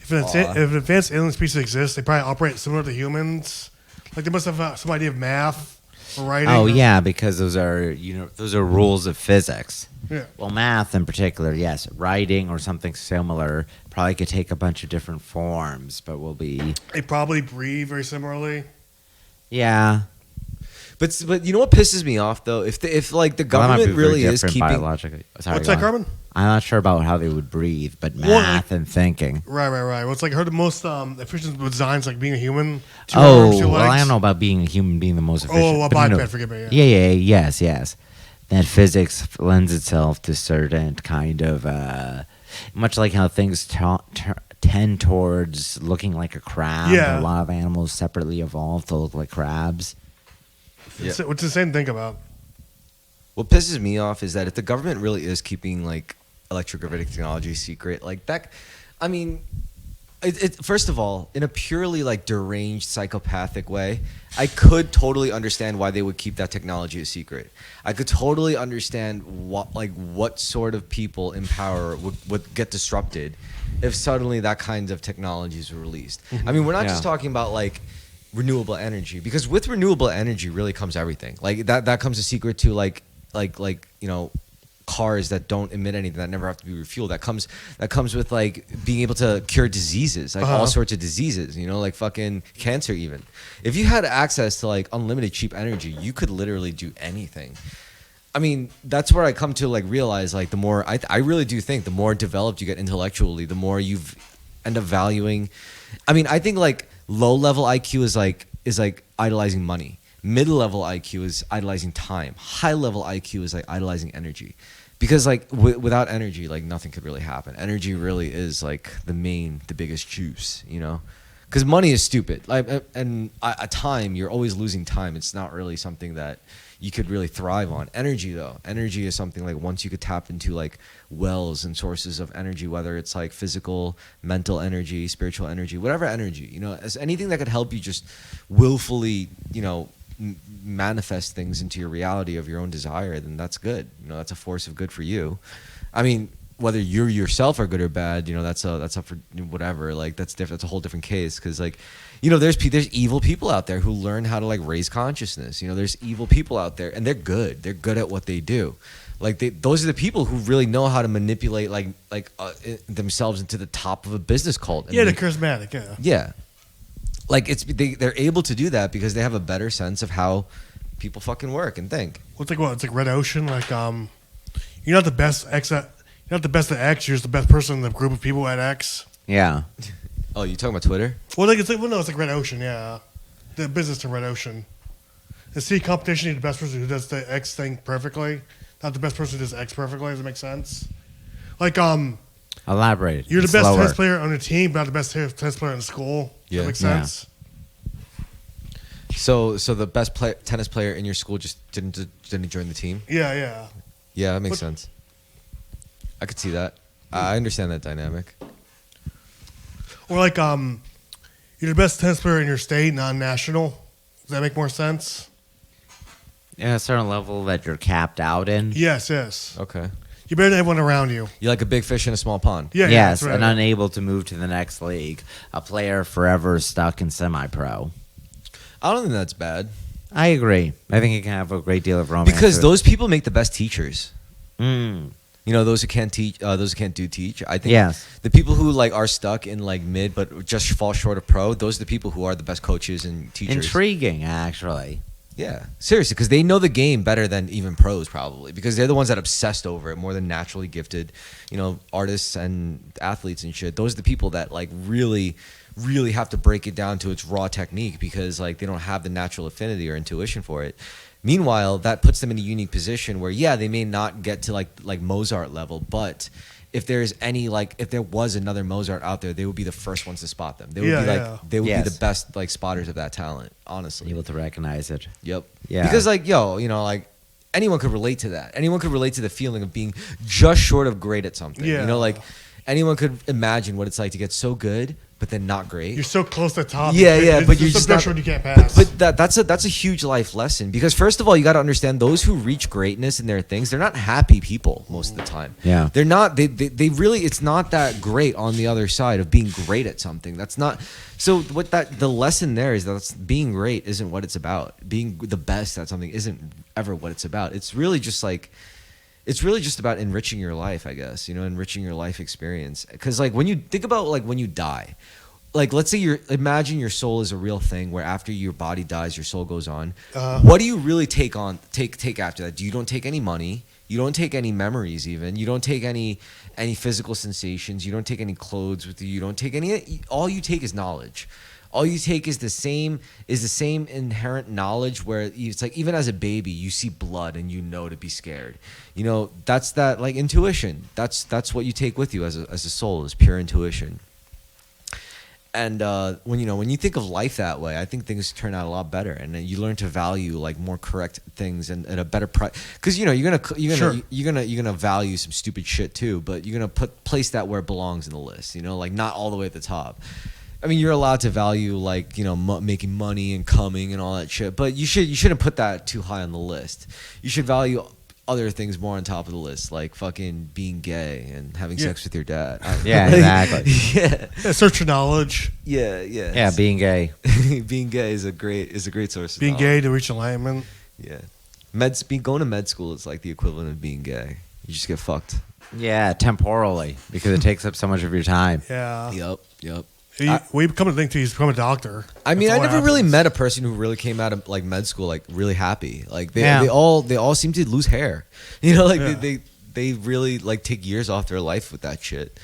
Speaker 3: if an advanced alien species exists, they probably operate similar to humans. Like they must have some idea of math or writing.
Speaker 2: Oh yeah, because those are rules of physics.
Speaker 3: Yeah.
Speaker 2: Well, math in particular, yes. Writing or something similar probably could take a bunch of different forms, but will be.
Speaker 3: They probably breathe very similarly.
Speaker 2: Yeah.
Speaker 1: But you know what pisses me off though? If like the government really is keeping
Speaker 2: biologically. Sorry,
Speaker 3: What's that, Carbon?
Speaker 2: I'm not sure about how they would breathe, but math and thinking.
Speaker 3: Right. Well, it's like I heard the most efficient designs like being a human.
Speaker 2: I don't know about being a human being the most efficient.
Speaker 3: Oh, a biped, forgive me.
Speaker 2: Yes. That physics lends itself to certain kind of, much like how things tend towards looking like a crab.
Speaker 3: Yeah.
Speaker 2: A lot of animals separately evolved to look like crabs.
Speaker 3: It's the same thing about.
Speaker 1: What pisses me off is that if the government really is keeping like electrogravitic technology secret. Like that, I mean, first of all, in a purely like deranged psychopathic way, I could totally understand why they would keep that technology a secret. I could totally understand what sort of people in power would get disrupted if suddenly that kind of technologies were released. I mean, we're not just talking about like renewable energy, because with renewable energy really comes everything. Like that comes a secret to like you know, cars that don't emit anything, that never have to be refueled. That comes with like being able to cure diseases, like all sorts of diseases, you know, like fucking cancer even. If you had access to like unlimited cheap energy, you could literally do anything. I mean, that's where I come to like realize like the more I really do think the more developed you get intellectually, the more you end up valuing. I mean, I think like low level IQ is like idolizing money. Mid-level IQ is idolizing time. High-level IQ is like idolizing energy, because like without energy, like nothing could really happen. Energy really is like the biggest juice, you know, because money is stupid. Like and time, you're always losing time. It's not really something that you could really thrive on. Energy though, energy is something like once you could tap into like wells and sources of energy, whether it's like physical, mental energy, spiritual energy, whatever energy, you know, as anything that could help you just willfully, you know, manifest things into your reality of your own desire, then that's good. You know, that's a force of good for you. I mean, whether you yourself are good or bad, you know, that's up for whatever. Like that's different. That's a whole different case. Because like, you know, there's evil people out there who learn how to like raise consciousness. You know, there's evil people out there, and they're good. They're good at what they do. Like those are the people who really know how to manipulate themselves into the top of a business cult. And
Speaker 3: they're charismatic. Yeah.
Speaker 1: Yeah. Like they're able to do that because they have a better sense of how people fucking work and think.
Speaker 3: Well, it's like red ocean. Like you're not the best X. You're not the best at X. You're just the best person in the group of people at X.
Speaker 2: Yeah.
Speaker 1: Oh, you talking about Twitter?
Speaker 3: Well, it's like red ocean. Yeah, the business to red ocean. The sea competition, you're the best person who does the X thing perfectly, not the best person who does X perfectly. Does it make sense? Like
Speaker 2: Elaborate.
Speaker 3: You're the best
Speaker 2: Slower.
Speaker 3: tennis player on the team, but not the best tennis player in school. Does that make sense?
Speaker 1: So the best tennis player in your school just didn't join the team?
Speaker 3: Yeah.
Speaker 1: Yeah, that makes sense. I could see that. I understand that dynamic.
Speaker 3: Or like you're the best tennis player in your state, non-national. Does that make more sense?
Speaker 2: Yeah, a certain level that you're capped out in.
Speaker 3: Yes.
Speaker 1: Okay.
Speaker 3: You're better than everyone around you.
Speaker 1: You're like a big fish in a small pond.
Speaker 3: Yeah,
Speaker 2: yes,
Speaker 3: that's right.
Speaker 2: and unable to move to the next league. A player forever stuck in semi-pro.
Speaker 1: I don't think that's bad.
Speaker 2: I agree. I think it can have a great deal of romance.
Speaker 1: Because those people make the best teachers.
Speaker 2: Mm.
Speaker 1: You know, those who can't teach, those who can't teach. I think
Speaker 2: Yes.
Speaker 1: the people who like are stuck in like mid but just fall short of pro, those are the people who are the best coaches and teachers.
Speaker 2: Intriguing, actually.
Speaker 1: Yeah, seriously, because they know the game better than even pros probably, because they're the ones that obsessed over it more than naturally gifted, you know, artists and athletes and shit. Those are the people that like really have to break it down to its raw technique, because like they don't have the natural affinity or intuition for it. Meanwhile, that puts them in a unique position where, yeah, they may not get to like Mozart level, but if there's if there was another Mozart out there, they would be the first ones to spot them. They would be be the best like spotters of that talent, honestly.
Speaker 2: Able to recognize it.
Speaker 1: Yep.
Speaker 2: Yeah.
Speaker 1: Because like, you know, like anyone could relate to that. Anyone could relate to the feeling of being just short of great at something.
Speaker 3: Yeah.
Speaker 1: You know, like anyone could imagine what it's like to get so good but then not great.
Speaker 3: You're so close to the top.
Speaker 1: Yeah, but you're just not,
Speaker 3: you can't pass.
Speaker 1: But that's a huge life lesson, because first of all, you got to understand those who reach greatness in their things, they're not happy people most of the time.
Speaker 2: Yeah.
Speaker 1: They're not. They really. It's not that great on the other side of being great at something. That's not. So the lesson there is that being great isn't what it's about. Being the best at something isn't ever what it's about. It's really just about enriching your life, I guess, you know, enriching your life experience. Because like when you think about like when you die, like let's say imagine your soul is a real thing where after your body dies, your soul goes on. What do you really take after that? You don't take any money. You don't take any memories even. You don't take any physical sensations. You don't take any clothes with you. You don't take any. All you take is knowledge. All you take is the same inherent knowledge, where it's like even as a baby you see blood and you know to be scared. You know, that's that like intuition. That's what you take with you as a soul, is pure intuition. And when you think of life that way, I think things turn out a lot better, and then you learn to value like more correct things and at a better price. Because you're gonna value some stupid shit too, but you're gonna place that where it belongs in the list. Like not all the way at the top. I mean, you're allowed to value like making money and coming and all that shit, but you shouldn't put that too high on the list. You should value other things more on top of the list, like fucking being gay and having sex with your dad.
Speaker 2: Yeah, exactly.
Speaker 3: Yeah, search for knowledge.
Speaker 2: Yeah, being gay.
Speaker 1: Being gay is a great source.
Speaker 3: Being
Speaker 1: of
Speaker 3: gay to reach enlightenment.
Speaker 1: Yeah, going to med school is like the equivalent of being gay. You just get fucked.
Speaker 2: Yeah, temporally, because it takes up so much of your time.
Speaker 3: Yeah.
Speaker 1: Yep.
Speaker 3: We become a thing to become a doctor.
Speaker 1: I mean,
Speaker 3: That's
Speaker 1: I
Speaker 3: all
Speaker 1: never
Speaker 3: happens.
Speaker 1: really met a person who really came out of like med school like really happy. Like they all seem to lose hair. They really like take years off their life with that shit.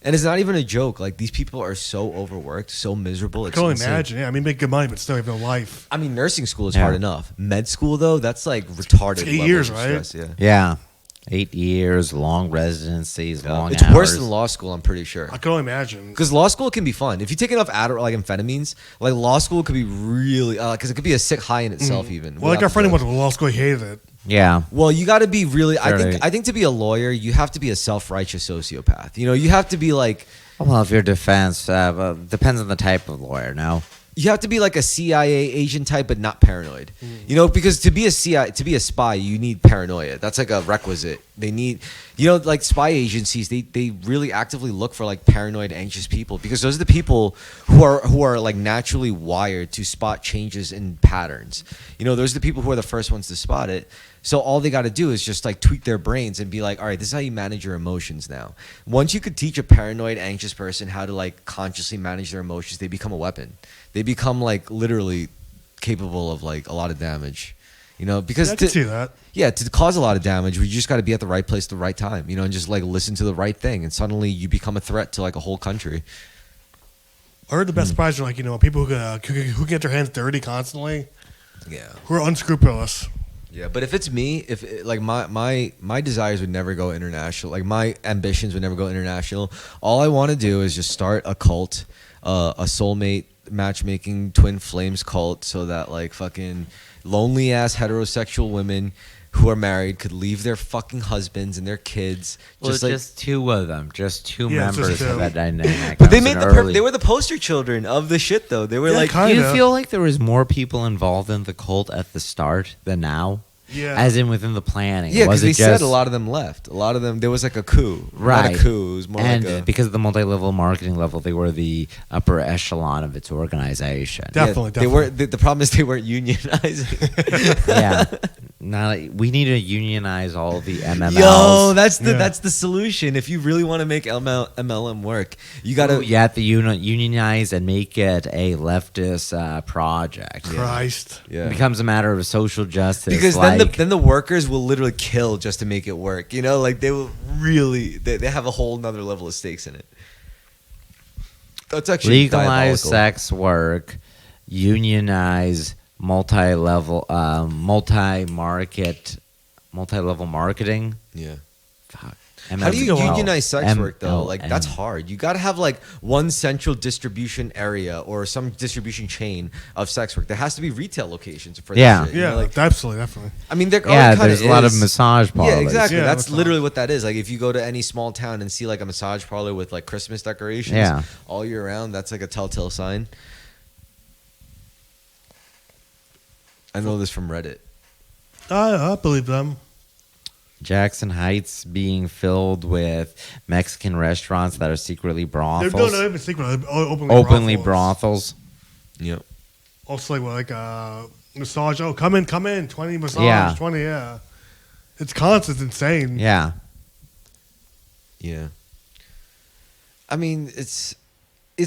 Speaker 1: And it's not even a joke. Like these people are so overworked, so miserable.
Speaker 3: I
Speaker 1: It's
Speaker 3: can only
Speaker 1: insane.
Speaker 3: imagine. Yeah, I mean, make good money, but still have no life.
Speaker 1: I mean, nursing school is
Speaker 2: Yeah.
Speaker 1: hard enough. Med school though, that's like retarded.
Speaker 3: It's 8
Speaker 1: levels
Speaker 3: years,
Speaker 1: of
Speaker 3: right?
Speaker 1: stress, yeah.
Speaker 2: Yeah. 8 years, long residencies, long
Speaker 1: It's
Speaker 2: hours.
Speaker 1: worse than law school, I'm pretty sure.
Speaker 3: I can only imagine.
Speaker 1: Because law school can be fun. If you take enough like amphetamines, like law school could be really, because it could be a sick high in itself even.
Speaker 3: Well, like our
Speaker 1: without
Speaker 3: friend
Speaker 1: the
Speaker 3: who went
Speaker 1: drugs.
Speaker 3: to law school, he hated it.
Speaker 2: Yeah.
Speaker 1: Well, you got to be really.
Speaker 2: Fairly.
Speaker 1: I think to be a lawyer, you have to be a self-righteous sociopath. You have to be like.
Speaker 2: Well, if your defense depends on the type of lawyer, no?
Speaker 1: You have to be like a CIA agent type, but not paranoid. Because to be a spy, you need paranoia. That's like a requisite. They need, like spy agencies. They really actively look for like paranoid, anxious people because those are the people who are like naturally wired to spot changes in patterns. Those are the people who are the first ones to spot it. So all they got to do is just like tweak their brains and be like, all right, this is how you manage your emotions now. Once you could teach a paranoid, anxious person how to like consciously manage their emotions, they become a weapon. They become like literally capable of like a lot of damage. Because
Speaker 3: I can see that.
Speaker 1: Yeah, to cause a lot of damage, we just got to be at the right place at the right time, and just like listen to the right thing, and suddenly you become a threat to like a whole country.
Speaker 3: I heard the best spies are like, people who get their hands dirty constantly,
Speaker 1: Yeah.
Speaker 3: who are unscrupulous.
Speaker 1: Yeah, but if it's me, if like my desires would never go international, like my ambitions would never go international. All I want to do is just start a cult, a soulmate matchmaking twin flames cult, so that like fucking lonely ass heterosexual women who are married could leave their fucking husbands and their kids.
Speaker 2: Just two of them, just two
Speaker 3: Yeah, it's just
Speaker 2: members
Speaker 3: two.
Speaker 2: of that dynamic.
Speaker 1: But
Speaker 2: That
Speaker 1: they
Speaker 2: was
Speaker 1: made
Speaker 2: an
Speaker 1: the
Speaker 2: early-
Speaker 1: they were the poster children of the shit though. They were
Speaker 3: Yeah,
Speaker 1: like
Speaker 3: kind
Speaker 2: Do you
Speaker 3: of.
Speaker 2: feel like there was more people involved in the cult at the start than now?
Speaker 3: Yeah.
Speaker 2: As in within the planning.
Speaker 1: yeah,
Speaker 2: Was
Speaker 1: because they
Speaker 2: it
Speaker 1: said
Speaker 2: just,
Speaker 1: a lot of them left. A lot of them there was like a coup.
Speaker 2: Right.
Speaker 1: Not a coup. It was more
Speaker 2: and
Speaker 1: like a
Speaker 2: because of the multi-level marketing level, they were the upper echelon of its organization.
Speaker 3: Definitely,
Speaker 1: They were the problem is they weren't unionizing.
Speaker 2: Yeah. Now we need to unionize all the MMLs.
Speaker 1: Yo, that's
Speaker 3: Yeah.
Speaker 1: the solution. If you really want to make MLM work, you got to
Speaker 2: You have to unionize and make it a leftist project.
Speaker 3: Christ.
Speaker 1: yeah.
Speaker 2: It becomes a matter of social justice.
Speaker 1: Because
Speaker 2: like,
Speaker 1: then the workers will literally kill just to make it work. Like they will really they have a whole nother level of stakes in it. That's actually
Speaker 2: legalize
Speaker 1: diabolical.
Speaker 2: sex work, unionize multi-level, multi-level marketing.
Speaker 1: Yeah.
Speaker 2: Fuck.
Speaker 1: How do you
Speaker 3: MLM.
Speaker 1: unionize sex work though?
Speaker 2: MLM.
Speaker 1: Like that's hard. You got to have like one central distribution area or some distribution chain of sex work. There has to be retail locations for
Speaker 2: Yeah.
Speaker 1: that shit.
Speaker 3: Yeah,
Speaker 1: Like
Speaker 3: absolutely, definitely.
Speaker 1: I mean, there
Speaker 2: Yeah,
Speaker 1: kinda
Speaker 2: there's a lot of
Speaker 1: is.
Speaker 2: massage parlors.
Speaker 1: Yeah, exactly.
Speaker 3: Yeah,
Speaker 1: That's
Speaker 3: massage.
Speaker 1: literally what that is. Like if you go to any small town and see like a massage parlor with like Christmas decorations
Speaker 2: Yeah.
Speaker 1: all year round, that's like a telltale sign. I know this from Reddit.
Speaker 3: I believe them.
Speaker 2: Jackson Heights being filled with Mexican restaurants that are secretly
Speaker 3: They're
Speaker 2: brothels.
Speaker 3: not even secret. They're
Speaker 2: Openly brothels.
Speaker 1: Yep.
Speaker 3: Also, like massage. Oh, come in. 20 massage.
Speaker 2: Yeah.
Speaker 3: 20. Yeah. It's constant. It's insane.
Speaker 2: Yeah.
Speaker 1: Yeah. I mean, it's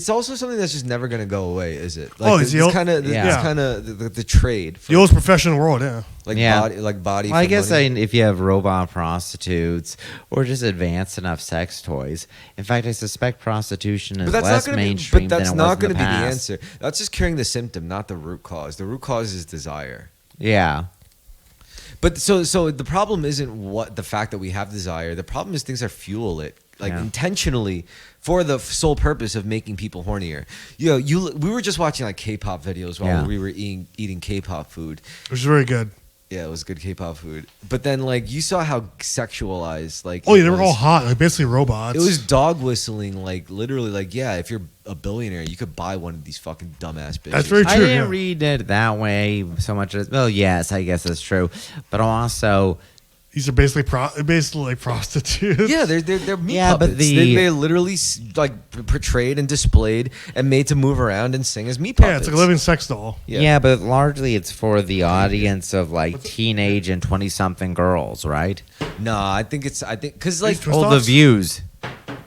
Speaker 1: also something that's just never gonna go away, is it? Like,
Speaker 3: Oh, it's the old-
Speaker 2: Yeah.
Speaker 1: it's kind of the trade. For,
Speaker 3: The oldest profession in the world. Yeah.
Speaker 1: like
Speaker 2: Yeah.
Speaker 1: body.
Speaker 2: Well, I
Speaker 1: for
Speaker 2: guess
Speaker 1: money.
Speaker 2: if you have robot prostitutes or just advanced enough sex toys. In fact, I suspect prostitution is less mainstream
Speaker 1: But that's
Speaker 2: than it was
Speaker 1: not
Speaker 2: in the
Speaker 1: going to be the
Speaker 2: past.
Speaker 1: answer. That's just curing the symptom, not the root cause. The root cause is desire.
Speaker 2: Yeah.
Speaker 1: But so the problem isn't what the fact that we have desire. The problem is things that fuel it
Speaker 2: Yeah.
Speaker 1: intentionally for the sole purpose of making people hornier. We were just watching like K-pop videos while we were eating K-pop food.
Speaker 3: Which is very good.
Speaker 1: Yeah, it was good K-pop food. But then, like, you saw how sexualized, like...
Speaker 3: Oh, yeah, they were all hot. Like, basically robots.
Speaker 1: It was dog whistling, like, literally, like, yeah, if you're a billionaire, you could buy one of these fucking dumbass bitches.
Speaker 3: That's very true.
Speaker 2: I didn't read it that way so much as... Well, yes, I guess that's true. But also...
Speaker 3: These are basically like prostitutes.
Speaker 1: Yeah, they're meat
Speaker 2: Yeah, but
Speaker 1: puppets. They literally, like, portrayed and displayed and made to move around and sing as meat puppets.
Speaker 3: Yeah, it's like a living sex doll.
Speaker 2: Yeah, but largely it's for the audience of, like, teenage and 20-something girls, right?
Speaker 1: No, I think because, like...
Speaker 3: Twist
Speaker 2: Oh, the
Speaker 3: offs?
Speaker 2: views.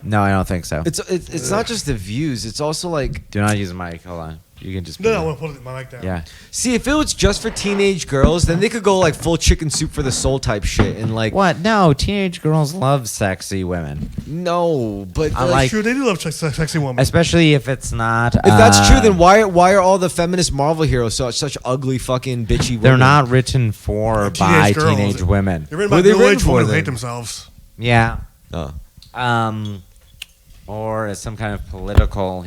Speaker 2: No, I don't think so.
Speaker 1: It's not just the views. It's also, like...
Speaker 2: Do not use the mic. Hold on. You can just...
Speaker 3: No, I want to put my mic down.
Speaker 2: Yeah.
Speaker 1: See, if it was just for teenage girls, then they could go, like, full chicken soup for the soul type shit and, like...
Speaker 2: What? No, teenage girls love sexy women.
Speaker 1: No, but...
Speaker 2: I
Speaker 1: like,
Speaker 2: like-
Speaker 3: True, they do love sexy women.
Speaker 2: Especially if it's not...
Speaker 1: if that's true, then why are all the feminist Marvel heroes such ugly fucking bitchy women?
Speaker 2: They're not written for by
Speaker 3: girls.
Speaker 2: teenage women.
Speaker 3: They're written
Speaker 1: Who
Speaker 3: by
Speaker 1: are they
Speaker 3: middle-aged
Speaker 1: written for,
Speaker 3: women who
Speaker 1: then?
Speaker 3: hate themselves.
Speaker 2: Yeah.
Speaker 1: Oh.
Speaker 2: Or as some kind of political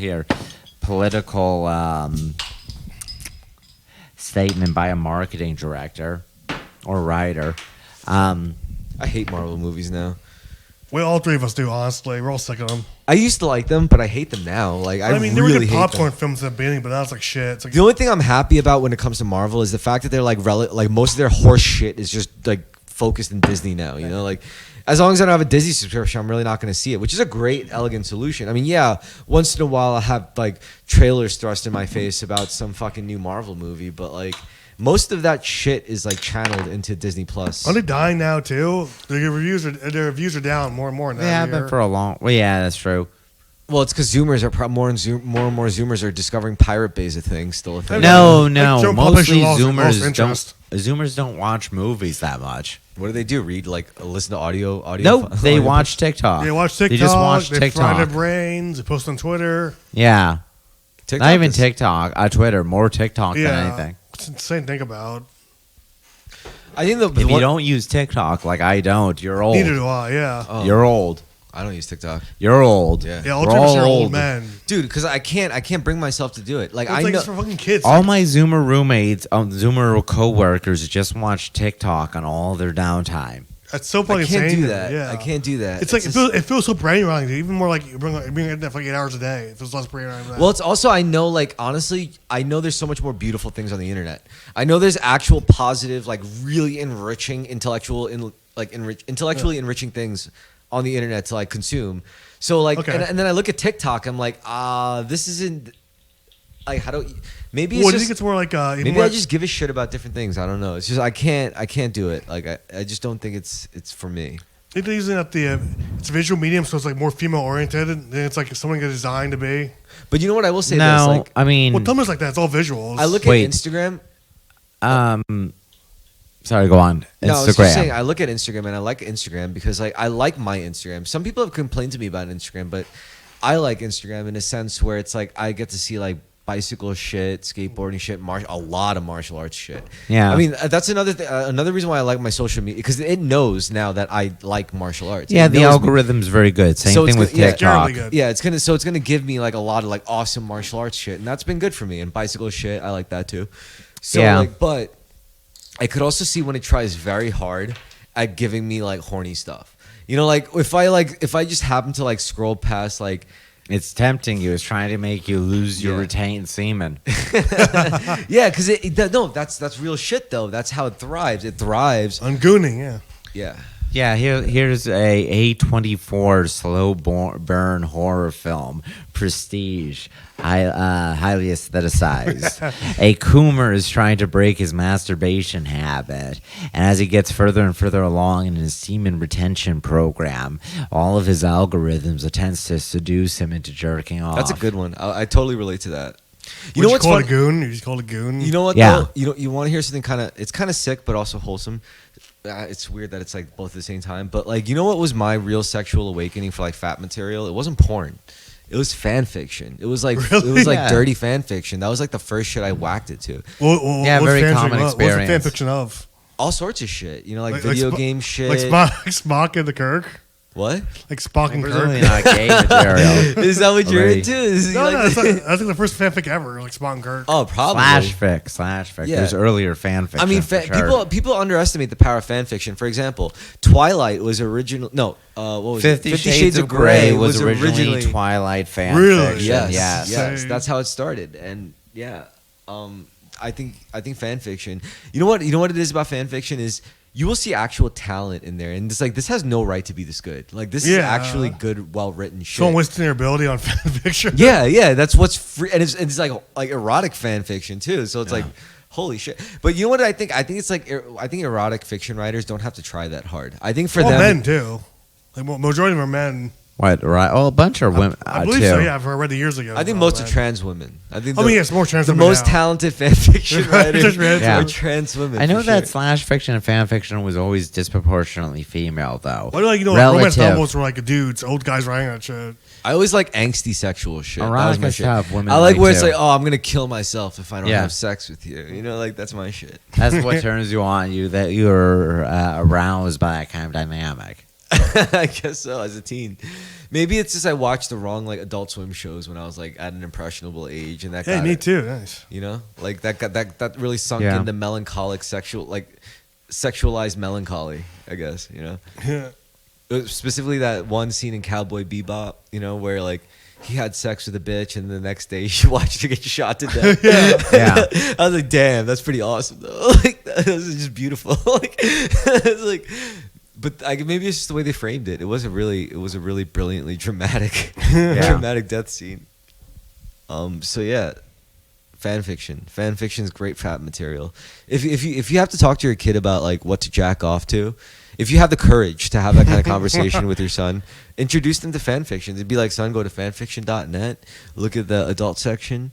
Speaker 2: statement by a marketing director or writer.
Speaker 1: I hate Marvel movies now.
Speaker 3: Well, all three of us do, honestly. We're all sick of them.
Speaker 1: I used to like them, but I hate them now. Like I
Speaker 3: mean, they were
Speaker 1: really
Speaker 3: good
Speaker 1: hate
Speaker 3: popcorn
Speaker 1: them.
Speaker 3: films at the beginning, but now it's like shit. It's like,
Speaker 1: The only thing I'm happy about when it comes to Marvel is the fact that they're like most of their horse shit is just like focused in Disney now. You know, like as long as I don't have a Disney subscription, I'm really not going to see it, which is a great, elegant solution. I mean, yeah, once in a while I'll have like trailers thrust in my face about some fucking new Marvel movie, but like most of that shit is like channeled into Disney Plus.
Speaker 3: are they dying now too? Their reviews are down more and more now.
Speaker 2: They have been for a long... Well, yeah, that's true.
Speaker 1: Well, it's because Zoomers are more and more Zoomers are discovering Pirate Bay is a thing, still a thing.
Speaker 2: No,
Speaker 3: Like,
Speaker 2: no.
Speaker 3: Joe
Speaker 2: Mostly
Speaker 3: Publisher lost
Speaker 2: Zoomers
Speaker 3: interest.
Speaker 2: Zoomers don't watch movies that much.
Speaker 1: What do? Read listen to audio?
Speaker 2: No, they
Speaker 1: audio
Speaker 2: watch TikTok.
Speaker 3: They watch TikTok.
Speaker 2: They just watch
Speaker 3: They fry their
Speaker 2: TikTok.
Speaker 3: brains. They post on Twitter.
Speaker 2: Yeah.
Speaker 1: TikTok
Speaker 2: Not even
Speaker 1: is-
Speaker 2: TikTok. Twitter. More TikTok than anything.
Speaker 3: It's insane to think about.
Speaker 1: I think
Speaker 2: If you don't use TikTok like I don't, you're old.
Speaker 3: Neither do I, yeah.
Speaker 1: Oh.
Speaker 2: You're old.
Speaker 1: I don't use TikTok,
Speaker 2: You're old.
Speaker 1: Yeah.
Speaker 3: Yeah, all
Speaker 2: We're
Speaker 3: 10%
Speaker 2: all
Speaker 3: are old
Speaker 2: old.
Speaker 3: men.
Speaker 1: dude. Because I can't bring myself to do it. Like
Speaker 3: It's
Speaker 1: I
Speaker 3: like
Speaker 1: know.
Speaker 3: it's for fucking kids.
Speaker 2: All my Zoomer roommates, Zoomer coworkers just watch TikTok on all their downtime.
Speaker 3: That's so
Speaker 1: I
Speaker 3: fucking
Speaker 1: can't
Speaker 3: insane.
Speaker 1: do that.
Speaker 3: Yeah.
Speaker 1: I can't do that.
Speaker 3: It's like
Speaker 1: just-
Speaker 3: it feels so brain rotting. Even more like you're being internet for like 8 hours a day. It feels less brain rotting than that.
Speaker 1: Well, it's also I know like honestly I know there's so much more beautiful things on the internet. I know there's actual positive like really enriching intellectually enriching things on the internet to like consume. So like
Speaker 3: Okay.
Speaker 1: and then I look at TikTok. I'm like this isn't like how do maybe it's
Speaker 3: Well, do you
Speaker 1: just
Speaker 3: think it's more like even
Speaker 1: maybe
Speaker 3: more,
Speaker 1: I just give a shit about different things. I don't know. It's just I can't do it. Like I just don't think it's for me.
Speaker 3: I think they're using that it's a visual medium, so it's like more female oriented. And it's like someone got designed to be.
Speaker 1: But you know what I will say
Speaker 2: No,
Speaker 1: this like
Speaker 2: I mean,
Speaker 3: Well, Tumblr's like that. It's all visuals.
Speaker 1: I look
Speaker 2: Wait.
Speaker 1: at Instagram.
Speaker 2: sorry, go on.
Speaker 1: No, I was just saying
Speaker 2: Instagram.
Speaker 1: I look at Instagram and I like Instagram because like I like my Instagram. Some people have complained to me about Instagram, but I like Instagram in a sense where it's like I get to see like bicycle shit, skateboarding shit, a lot of martial arts shit.
Speaker 2: Yeah.
Speaker 1: I mean that's another another reason why I like my social media because it knows now that I like martial arts.
Speaker 2: Yeah,
Speaker 1: It
Speaker 2: the
Speaker 1: knows me.
Speaker 2: algorithm's very good. Same
Speaker 1: So it's
Speaker 2: thing with
Speaker 1: good- yeah,
Speaker 2: TikTok.
Speaker 3: generally good.
Speaker 1: Yeah, it's gonna give me like a lot of like awesome martial arts shit, and that's been good for me. And bicycle shit, I like that too. So
Speaker 2: Yeah.
Speaker 1: like, but I could also see when it tries very hard at giving me like horny stuff. You know, like if I just happen to like scroll past like
Speaker 2: It's tempting you. It's trying to make you lose your
Speaker 1: Yeah.
Speaker 2: retained semen.
Speaker 1: yeah, because no, that's real shit though. That's how it thrives. It thrives.
Speaker 3: on gooning, yeah.
Speaker 1: Yeah.
Speaker 2: Yeah, here's a A24 slow burn horror film, Prestige, highly aestheticized. A Coomer is trying to break his masturbation habit, and as he gets further and further along in his semen retention program, all of his algorithms attempts to seduce him into jerking off.
Speaker 1: That's a good one. I totally relate to that. You
Speaker 3: Would
Speaker 1: know
Speaker 3: you
Speaker 1: what's
Speaker 3: call
Speaker 1: fun?
Speaker 3: it a goon? You just call it a goon?
Speaker 1: You know what?
Speaker 2: Yeah.
Speaker 1: Though? You want to hear something kind of? It's kind of sick, but also wholesome. It's weird that it's like both at the same time. But like, you know what was my real sexual awakening for like fat material? It wasn't porn. It was fan fiction. It was like
Speaker 3: Really?
Speaker 1: it was like
Speaker 2: Yeah.
Speaker 1: dirty fan fiction. That was like the first shit I whacked it to.
Speaker 2: Yeah,
Speaker 3: what's
Speaker 2: very
Speaker 3: fan
Speaker 2: common
Speaker 3: fiction- What's the fan
Speaker 2: experience.
Speaker 3: fiction of?
Speaker 1: All sorts of shit. You know, like video game shit.
Speaker 3: Like Spock and the Kirk?
Speaker 1: What?
Speaker 3: Like Spock and
Speaker 2: Presumably
Speaker 3: Kirk.
Speaker 2: not gay material.
Speaker 1: Is that what you're
Speaker 2: Already.
Speaker 1: into? Is he
Speaker 3: No,
Speaker 1: like
Speaker 3: no, it's like, that's like the first fanfic ever, like Spock and Kirk.
Speaker 1: oh, probably.
Speaker 2: Slash fic.
Speaker 1: Yeah.
Speaker 2: There's earlier fan fiction.
Speaker 1: I mean,
Speaker 2: for sure.
Speaker 1: people underestimate the power of fan fiction. For example, Twilight was original. No, what was it?
Speaker 2: 50 Shades of Grey was originally Twilight fan
Speaker 3: Really?
Speaker 2: fiction.
Speaker 1: Yes,
Speaker 2: Yes.
Speaker 3: Same.
Speaker 1: that's how it started. And yeah, I think fan fiction. You know what it is about fan fiction is you will see actual talent in there, and it's like this has no right to be this good. Like this is
Speaker 3: Yeah.
Speaker 1: actually good, well written shit.
Speaker 3: Someone wasting their ability on fan fiction.
Speaker 1: Yeah, that's what's free, and it's like erotic fan fiction too. So it's like, holy shit. But you know what I think? I think it's like I think erotic fiction writers don't have to try that hard. I think for
Speaker 3: Well,
Speaker 1: them,
Speaker 3: men too. Like majority of them are men.
Speaker 2: What? Right? Oh, a bunch of women.
Speaker 3: I believe
Speaker 2: too.
Speaker 3: so. Yeah, I've read it years ago.
Speaker 1: I think
Speaker 3: Oh,
Speaker 1: most
Speaker 3: man.
Speaker 1: are trans women. I think
Speaker 3: I mean, yes, more trans
Speaker 1: the
Speaker 3: women
Speaker 1: most
Speaker 3: now.
Speaker 1: talented fan fiction writers
Speaker 3: Just trans
Speaker 2: Yeah.
Speaker 1: are
Speaker 3: women.
Speaker 1: trans women.
Speaker 2: I know
Speaker 1: for
Speaker 2: that
Speaker 1: sure.
Speaker 2: slash fiction and fan fiction was always disproportionately female, though.
Speaker 3: Why do like romance
Speaker 2: Relative.
Speaker 3: novels were like dudes, old guys writing that shit?
Speaker 1: I always like angsty sexual shit. That was my
Speaker 2: Erotica
Speaker 1: shit.
Speaker 2: stuff, women
Speaker 1: I like where it's
Speaker 2: too.
Speaker 1: like, oh, I'm gonna kill myself if I don't
Speaker 2: Yeah.
Speaker 1: have sex with you. You know, like that's my shit.
Speaker 2: That's what turns you on. That you're aroused by that kind of dynamic.
Speaker 1: I guess so. As a teen, maybe it's just I watched the wrong like Adult Swim shows when I was like at an impressionable age, and that
Speaker 3: Yeah,
Speaker 1: got
Speaker 3: me
Speaker 1: it.
Speaker 3: too. Nice.
Speaker 1: You know, like that really sunk
Speaker 2: Yeah.
Speaker 1: into melancholic sexualized melancholy. I guess you know.
Speaker 3: Yeah.
Speaker 1: It was specifically that one scene in Cowboy Bebop, you know, where like he had sex with a bitch and the next day she watched her get shot to death.
Speaker 2: Yeah.
Speaker 1: I was like, damn, that's pretty awesome though. Like that was just beautiful. Like it's like, but maybe it's just the way they framed it. It was a really brilliantly dramatic, dramatic death scene. So yeah, fan fiction is great fat material. If you have to talk to your kid about like what to jack off to, if you have the courage to have that kind of conversation with your son, introduce them to fan fiction. It'd be like, son, go to fanfiction.net, look at the adult section.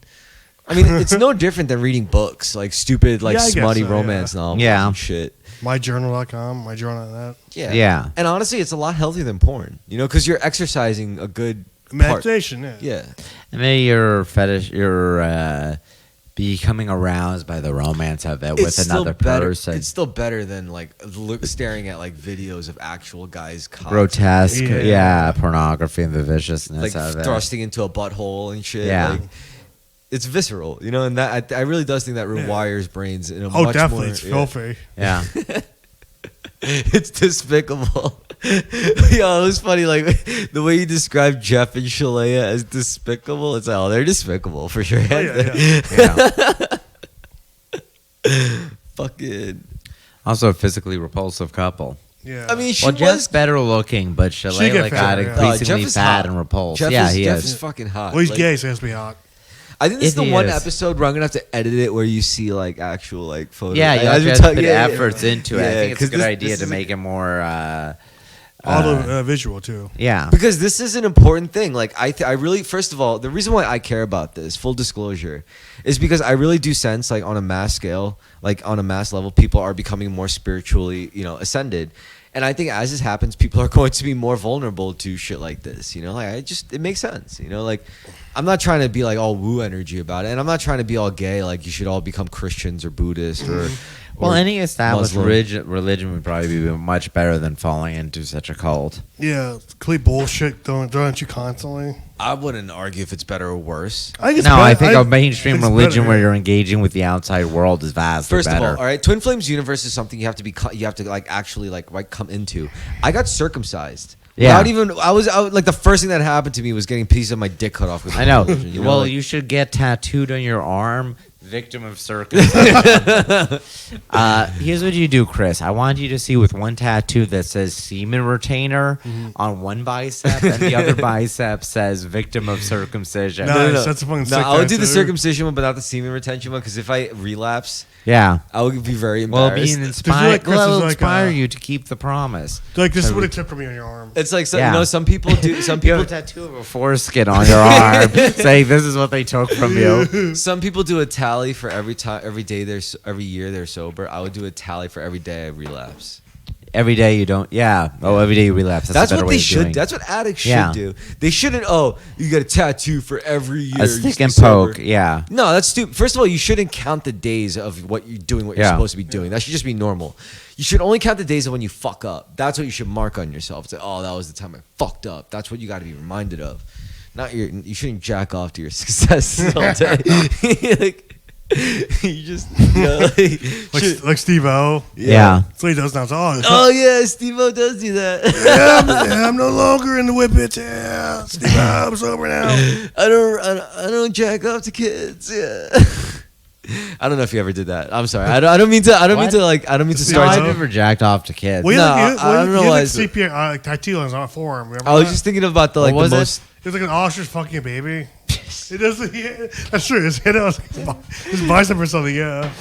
Speaker 1: I mean, it's no different than reading books, like stupid, like
Speaker 3: Yeah, I guess
Speaker 1: smutty
Speaker 3: so,
Speaker 1: romance
Speaker 3: yeah.
Speaker 1: novels
Speaker 2: Yeah.
Speaker 1: and shit.
Speaker 3: Myjournal.com, myjournal.net.
Speaker 1: Yeah.
Speaker 2: Yeah.
Speaker 1: And honestly, it's a lot healthier than porn, you know, because you're exercising a good part.
Speaker 3: Imagination, yeah.
Speaker 1: Yeah.
Speaker 2: And maybe you're becoming aroused by the romance of it with another person.
Speaker 1: It's still better than like staring at like videos of actual guys cocks,
Speaker 2: Grotesque,
Speaker 3: Yeah.
Speaker 2: yeah, pornography and the viciousness
Speaker 1: like
Speaker 2: of it.
Speaker 1: thrusting into a butthole and shit.
Speaker 2: Yeah.
Speaker 1: Like, it's visceral, you know, and that I really does think that rewires brains in a
Speaker 3: Oh,
Speaker 1: much
Speaker 3: definitely.
Speaker 1: more.
Speaker 3: It's filthy.
Speaker 2: Yeah.
Speaker 1: It's despicable. Yo, it was funny, like the way you described Jeff and Shalea as despicable. It's like, oh, they're despicable for sure.
Speaker 3: Oh, yeah.
Speaker 1: Fucking.
Speaker 2: Also, a physically repulsive couple.
Speaker 3: Yeah.
Speaker 1: I mean, she
Speaker 2: Well, Jeff's
Speaker 1: was.
Speaker 2: better looking, but
Speaker 3: She
Speaker 2: Shalala
Speaker 3: get
Speaker 2: got
Speaker 3: fatter, yeah.
Speaker 2: increasingly
Speaker 1: Jeff is
Speaker 2: fat
Speaker 1: hot.
Speaker 2: and repulsed.
Speaker 1: Jeff
Speaker 2: Yeah,
Speaker 1: is,
Speaker 2: he
Speaker 1: Jeff
Speaker 2: is.
Speaker 1: is fucking hot.
Speaker 3: well, he's
Speaker 1: Like,
Speaker 3: gay, so he has to be hot.
Speaker 1: I think this is
Speaker 2: If
Speaker 1: the
Speaker 2: he
Speaker 1: one
Speaker 2: is.
Speaker 1: episode where I'm gonna have to edit it where you see like actual like photos.
Speaker 2: Yeah,
Speaker 1: Like,
Speaker 2: you
Speaker 1: as
Speaker 2: have
Speaker 1: we
Speaker 2: to
Speaker 1: talk-
Speaker 2: put
Speaker 1: yeah,
Speaker 2: efforts into it. I
Speaker 1: Yeah,
Speaker 2: think it's a
Speaker 1: 'cause
Speaker 2: good
Speaker 1: this-
Speaker 2: idea
Speaker 1: this
Speaker 2: to
Speaker 1: is-
Speaker 2: make it more.
Speaker 3: Auto visual, too.
Speaker 2: Yeah.
Speaker 1: Because this is an important thing. Like I really, first of all, the reason why I care about this, full disclosure, is because I really do sense like on a mass scale, like on a mass level, people are becoming more spiritually, you know, ascended. And I think as this happens, people are going to be more vulnerable to shit like this. You know, like it makes sense. You know, like I'm not trying to be like all woo energy about it, and I'm not trying to be all gay. Like you should all become Christians or Buddhist or.
Speaker 2: Well,
Speaker 1: or
Speaker 2: any established
Speaker 1: Muslim.
Speaker 2: religion would probably be much better than falling into such a cult.
Speaker 3: Yeah, complete bullshit thrown at you constantly.
Speaker 1: I wouldn't argue if it's better or worse.
Speaker 3: I think it's
Speaker 2: No, I
Speaker 3: better-
Speaker 2: think a mainstream
Speaker 3: it's
Speaker 2: religion
Speaker 3: better,
Speaker 2: where
Speaker 3: yeah.
Speaker 2: you're engaging with the outside world is vastly
Speaker 1: First
Speaker 2: better.
Speaker 1: of all, all right, Twin Flames universe is something you have to like actually like right come into. I got circumcised.
Speaker 2: Yeah.
Speaker 1: Without even I was like the first thing that happened to me was getting a piece of my dick cut off with
Speaker 2: I know.
Speaker 1: television, you know,
Speaker 2: Well,
Speaker 1: like-
Speaker 2: you should get tattooed on your arm, victim of circumcision. Here's what you do, Chris. I want you to see with one tattoo that says semen retainer on one bicep, and the other bicep says victim of circumcision.
Speaker 3: No. That's a fucking
Speaker 1: No,
Speaker 3: sick
Speaker 1: I would do the
Speaker 3: tattoo.
Speaker 1: circumcision one, but not the semen retention one. Because if I relapse,
Speaker 2: Yeah.
Speaker 1: I would be very
Speaker 2: Well,
Speaker 1: embarrassed.
Speaker 2: being
Speaker 3: like
Speaker 2: inspired
Speaker 3: Chris is
Speaker 2: will
Speaker 3: like,
Speaker 2: inspire you to keep the promise.
Speaker 3: Like, this is what it took from you on your arm.
Speaker 1: It's like
Speaker 2: Yeah.
Speaker 1: you know, some people do. Some
Speaker 2: You have
Speaker 1: people
Speaker 2: a tattoo of a foreskin on your arm saying this is what they took from you.
Speaker 1: Some people do a tally for every year they're sober. I would do a tally for every day I relapse.
Speaker 2: every day you don't. Yeah. Oh, every day you relapse.
Speaker 1: That's
Speaker 2: a better
Speaker 1: what
Speaker 2: way
Speaker 1: they
Speaker 2: of
Speaker 1: should.
Speaker 2: doing.
Speaker 1: That's what addicts
Speaker 2: Yeah.
Speaker 1: should do. They shouldn't. Oh, you got a tattoo for every year.
Speaker 2: A
Speaker 1: you
Speaker 2: stick
Speaker 1: stay
Speaker 2: and
Speaker 1: sober.
Speaker 2: poke. Yeah.
Speaker 1: No, that's stupid. First of all, you shouldn't count the days of what you're doing, what you're
Speaker 2: Yeah.
Speaker 1: supposed to be doing. That should just be normal. You should only count the days of when you fuck up. That's what you should mark on yourself. It's like, oh, that was the time I fucked up. That's what you got to be reminded of. Not your. You shouldn't jack off to your success all day. Like, you just,
Speaker 3: Like Steve O.
Speaker 2: Yeah.
Speaker 3: So he does now. So,
Speaker 1: Oh yeah, Steve-O does do that.
Speaker 3: I'm no longer in the whippets. Yeah, Steve O, I'm sober now.
Speaker 1: I don't jack off to kids. Yeah. I don't know if you ever did that. I'm sorry. I don't mean to. I don't mean
Speaker 2: What?
Speaker 1: to like. I don't mean to
Speaker 3: See,
Speaker 2: No,
Speaker 1: start.
Speaker 2: I've never jacked off to kids.
Speaker 3: Well,
Speaker 1: No,
Speaker 3: you
Speaker 1: I don't know why
Speaker 3: like
Speaker 1: it's-
Speaker 3: CPR, like tattoo on forum. Remember
Speaker 1: I was
Speaker 3: that?
Speaker 1: just thinking about the
Speaker 2: What
Speaker 1: like
Speaker 2: was
Speaker 1: the
Speaker 2: it?
Speaker 1: most.
Speaker 3: It was like an ostrich fucking a baby. It doesn't. Yeah, that's true. His head was his bicep or something. Yeah.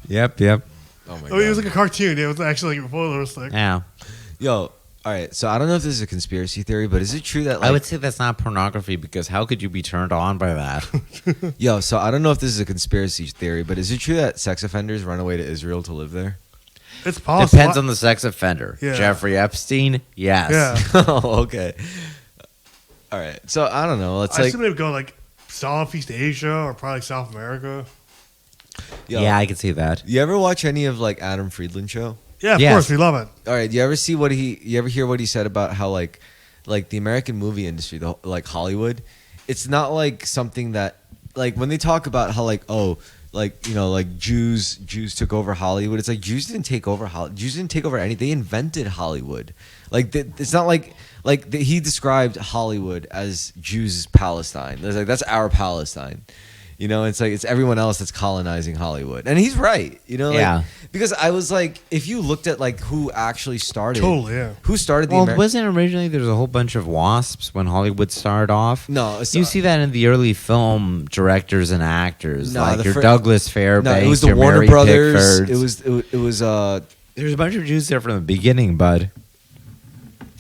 Speaker 2: Yep. Yep.
Speaker 1: Oh my
Speaker 3: I mean, it was like a cartoon. It was actually like photorealistic.
Speaker 2: Yeah.
Speaker 1: Yo. All right. So I don't know if this is a conspiracy theory, but is it true that like
Speaker 2: I would say that's not pornography because how could you be turned on by that?
Speaker 1: yo? So I don't know if this is a conspiracy theory, but is it true that sex offenders run away to Israel to live there?
Speaker 3: It's possible.
Speaker 2: Depends on the sex offender.
Speaker 3: Yeah.
Speaker 2: Jeffrey Epstein, yes.
Speaker 3: Yeah.
Speaker 1: Oh, okay. All right. So I don't know. It's
Speaker 3: I
Speaker 1: like
Speaker 3: assume they would go like Southeast Asia or probably South America.
Speaker 1: yo,
Speaker 2: Yeah, I can see that.
Speaker 1: You ever watch any of like Adam Friedland show?
Speaker 3: Yeah, of
Speaker 2: Yes.
Speaker 3: course, we love it.
Speaker 1: All right. You ever see what he? You ever hear what he said about how like the American movie industry, like Hollywood, it's not like something that like when they talk about how like oh like you know like Jews took over Hollywood. It's like Jews didn't take over Hollywood. Jews didn't take over anything. They invented Hollywood. Like it's not like he described Hollywood as Jews' Palestine. There's like that's our Palestine. You know, it's like it's everyone else that's colonizing Hollywood, and he's right. You know, like,
Speaker 2: Yeah.
Speaker 1: because I was like, if you looked at like who actually started,
Speaker 3: Totally, yeah.
Speaker 1: who started the
Speaker 2: Well,
Speaker 1: American.
Speaker 2: wasn't originally there's a whole bunch of wasps when Hollywood started off?
Speaker 1: No, it's
Speaker 2: You see that in the early film directors and actors,
Speaker 1: No,
Speaker 2: like
Speaker 1: the
Speaker 2: your
Speaker 1: fir-
Speaker 2: Douglas
Speaker 1: No,
Speaker 2: Fairbanks,
Speaker 1: it was the
Speaker 2: your
Speaker 1: Warner
Speaker 2: Mary
Speaker 1: Brothers.
Speaker 2: Pickfords.
Speaker 1: It was
Speaker 2: There's a bunch of Jews there from the beginning, bud.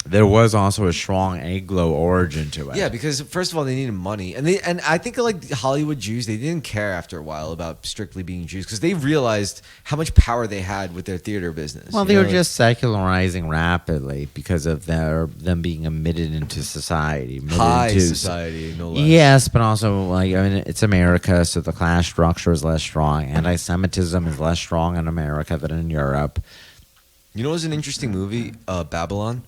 Speaker 2: There was also a strong Anglo origin to it.
Speaker 1: yeah, because first of all they needed money, and I think like the Hollywood Jews, they didn't care after a while about strictly being Jews because they realized how much power they had with their theater business.
Speaker 2: Well,
Speaker 1: you
Speaker 2: they
Speaker 1: know,
Speaker 2: were
Speaker 1: like-
Speaker 2: just secularizing rapidly because of them being admitted into society. admitted
Speaker 1: high
Speaker 2: into-
Speaker 1: society, no less.
Speaker 2: Yes, but also like I mean, it's America, so the class structure is less strong. Anti-Semitism is less strong in America than in Europe.
Speaker 1: You know, it was an interesting movie, Babylon.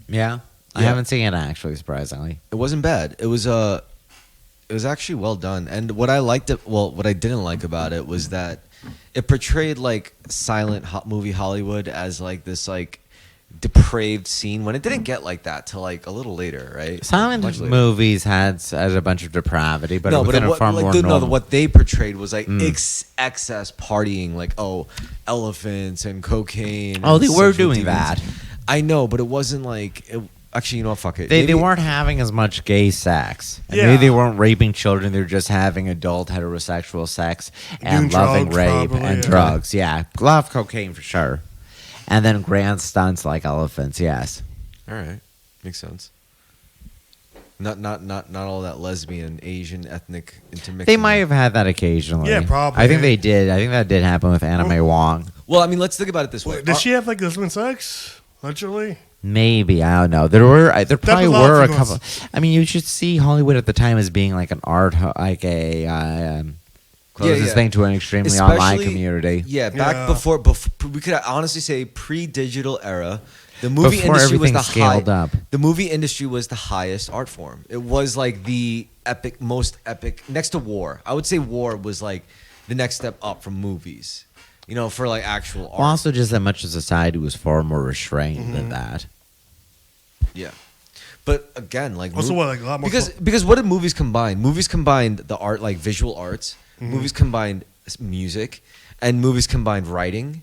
Speaker 2: Yeah, I
Speaker 1: Yeah.
Speaker 2: haven't seen it actually. Surprisingly,
Speaker 1: It wasn't bad. It was actually well done. And what I didn't like about it was that it portrayed like silent movie Hollywood as like this like depraved scene when it didn't get like that till like a little later, right?
Speaker 2: silent
Speaker 1: Much later.
Speaker 2: movies had a bunch of depravity, but within a far more normal.
Speaker 1: what they portrayed was like excess partying, like elephants and cocaine.
Speaker 2: Oh,
Speaker 1: and
Speaker 2: they were
Speaker 1: sexual
Speaker 2: doing
Speaker 1: demons.
Speaker 2: that.
Speaker 1: I know, but it wasn't like. Actually, you know what? Fuck it.
Speaker 2: They
Speaker 1: Maybe-
Speaker 2: weren't having as much gay sex. And
Speaker 3: Yeah.
Speaker 2: maybe they weren't raping children. They were just having adult heterosexual sex and
Speaker 3: Doing
Speaker 2: loving
Speaker 3: drugs,
Speaker 2: rape
Speaker 3: probably,
Speaker 2: and
Speaker 3: yeah.
Speaker 2: drugs. Yeah, a lot of cocaine for sure. And then grand stunts like elephants. Yes.
Speaker 1: All right, makes sense. Not all that lesbian, Asian, ethnic intermixing.
Speaker 2: They might have had that occasionally.
Speaker 3: Yeah, probably.
Speaker 2: I think they did. I think that did happen with Anna Mae Wong.
Speaker 1: Well, I mean, let's think about it this way.
Speaker 3: Wait, did she have like lesbian sex? Literally?
Speaker 2: Maybe, I don't know. There probably
Speaker 3: was
Speaker 2: were a
Speaker 3: awful.
Speaker 2: couple. I mean, you should see Hollywood at the time as being like an art, like a closest
Speaker 1: yeah.
Speaker 2: thing to an extremely online
Speaker 1: Especially-
Speaker 2: community.
Speaker 1: Yeah, back
Speaker 3: Yeah.
Speaker 1: before we could honestly say pre-digital era. The movie
Speaker 2: Before
Speaker 1: industry was
Speaker 2: everything
Speaker 1: the
Speaker 2: scaled up.
Speaker 1: The movie industry was the highest art form. It was like the most epic next to war. I would say war was like the next step up from movies. You know, for like actual art.
Speaker 2: Well, also just that much of society was far more restrained
Speaker 3: Mm-hmm.
Speaker 2: than that.
Speaker 1: Yeah. But again, like
Speaker 3: Also, what, like, a lot more
Speaker 1: because what did movies combine? Movies combined the art, like visual arts.
Speaker 3: Mm-hmm.
Speaker 1: Movies combined music, and movies combined writing,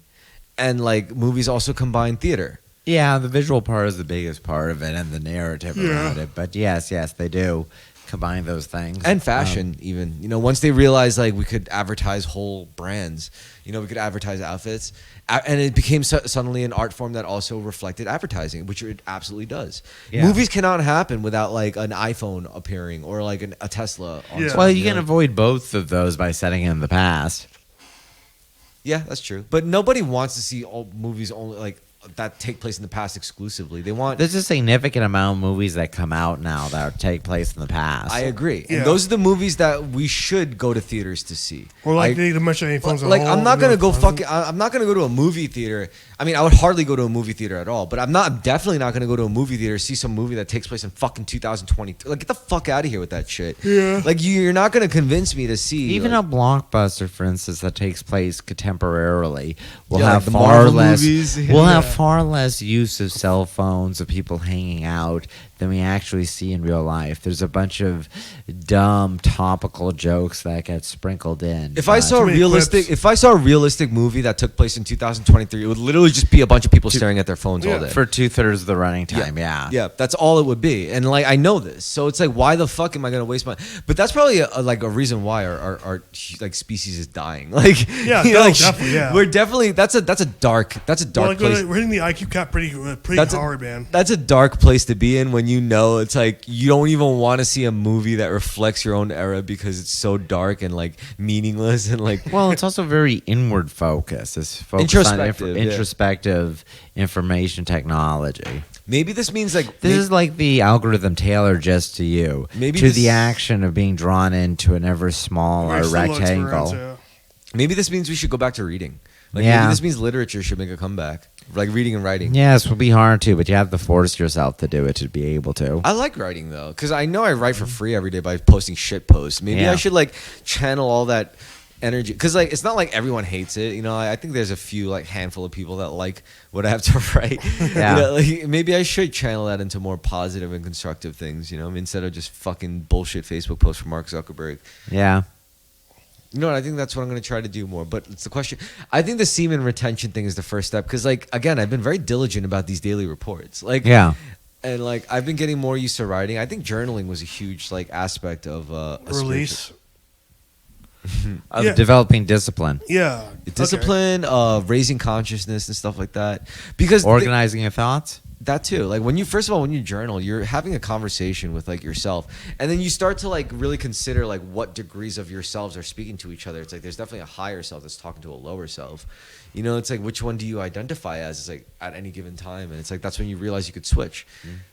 Speaker 1: and like movies also combined theater.
Speaker 2: Yeah, the visual part is the biggest part of it and the narrative
Speaker 3: Yeah.
Speaker 2: around it. But yes, they do combine those things.
Speaker 1: And fashion, even, you know, once they realized like we could advertise whole brands, you know, we could advertise outfits, and it became suddenly an art form that also reflected advertising, which it absolutely does.
Speaker 2: Yeah.
Speaker 1: Movies cannot happen without like an iPhone appearing or like a Tesla. On
Speaker 3: Yeah.
Speaker 1: screen,
Speaker 2: Well, you
Speaker 1: know?
Speaker 2: can avoid both of those by setting in the past.
Speaker 1: Yeah, that's true. But nobody wants to see all movies only like that take place in the past exclusively. They want.
Speaker 2: There's a significant amount of movies that come out now that take place in the past.
Speaker 1: I agree,
Speaker 3: Yeah.
Speaker 1: and those are the movies that we should go to theaters to see.
Speaker 3: Or like
Speaker 1: I-
Speaker 3: they mention any films.
Speaker 1: Like I'm not gonna go fucking. I'm not gonna go to a movie theater. I mean, I would hardly go to a movie theater at all. But I'm definitely not gonna go to a movie theater see some movie that takes place in fucking 2020. Like, get the fuck out of here with that shit.
Speaker 3: Yeah.
Speaker 1: Like you're not gonna convince me to see
Speaker 2: Even
Speaker 1: like,
Speaker 2: a blockbuster, for instance, that takes place contemporarily will
Speaker 1: Yeah, like
Speaker 2: have
Speaker 1: the
Speaker 2: far
Speaker 1: Marvel
Speaker 2: less.
Speaker 1: movies.
Speaker 2: Will have
Speaker 3: Yeah.
Speaker 2: far less use of cell phones of people hanging out than we actually see in real life. There's a bunch of dumb topical jokes that get sprinkled in.
Speaker 1: If I saw a
Speaker 3: Too many
Speaker 1: realistic,
Speaker 3: clips.
Speaker 1: if I saw a realistic movie that took place in 2023, it would literally just be a bunch of people staring at their phones all
Speaker 3: Yeah.
Speaker 1: day.
Speaker 2: for 2/3 of the running time, yeah.
Speaker 1: Yeah, that's all it would be. And like I know this, so it's like, why the fuck am I gonna waste my? But that's probably like a reason why our like species is dying. Like
Speaker 3: Yeah,
Speaker 1: you know,
Speaker 3: no,
Speaker 1: like,
Speaker 3: definitely, yeah.
Speaker 1: we're definitely that's a dark
Speaker 3: Well, like,
Speaker 1: place.
Speaker 3: we're hitting the IQ cap pretty
Speaker 1: That's
Speaker 3: hard, man.
Speaker 1: That's a dark place to be in when you know it's like you don't even want to see a movie that reflects your own era because it's so dark and like meaningless and like
Speaker 2: Well, it's also very inward focused. It's focused on
Speaker 1: Introspective, yeah.
Speaker 2: introspective information technology.
Speaker 1: maybe this means like
Speaker 2: This is like the algorithm tailored just to you,
Speaker 1: Maybe
Speaker 2: to
Speaker 1: this-
Speaker 2: the action of being drawn into an ever smaller
Speaker 3: Very similar
Speaker 2: rectangle.
Speaker 3: experience,
Speaker 1: maybe this means we should go back to reading. Like
Speaker 2: Yeah.
Speaker 1: maybe this means literature should make a comeback, like reading and writing.
Speaker 2: Yes, it will be hard to, but you have to force yourself to do it to be able to.
Speaker 1: I like writing though, because I know I write for free every day by posting shit posts. Maybe
Speaker 2: Yeah.
Speaker 1: I should like channel all that energy, because like it's not like everyone hates it. You know, I think there's a few like handful of people that like what I have to write.
Speaker 2: Yeah.
Speaker 1: You know, like, maybe I should channel that into more positive and constructive things. You know, I mean, instead of just fucking bullshit Facebook posts from Mark Zuckerberg.
Speaker 2: Yeah.
Speaker 1: You know what? I think that's what I'm going to try to do more. But it's the question. I think the semen retention thing is the first step because, like, again, I've been very diligent about these daily reports. Like,
Speaker 2: Yeah.
Speaker 1: and like I've been getting more used to writing. I think journaling was a huge like aspect of a
Speaker 3: Release.
Speaker 2: Of
Speaker 3: Yeah.
Speaker 2: developing discipline,
Speaker 3: Yeah.
Speaker 1: discipline, raising consciousness and stuff like that. Because
Speaker 2: organizing your thoughts.
Speaker 1: that too, like when you first of all when you journal, you're having a conversation with like yourself, and then you start to like really consider like what degrees of yourselves are speaking to each other. It's like there's definitely a higher self that's talking to a lower self. You know, it's like which one do you identify as? It's like at any given time, and it's like that's when you realize you could switch,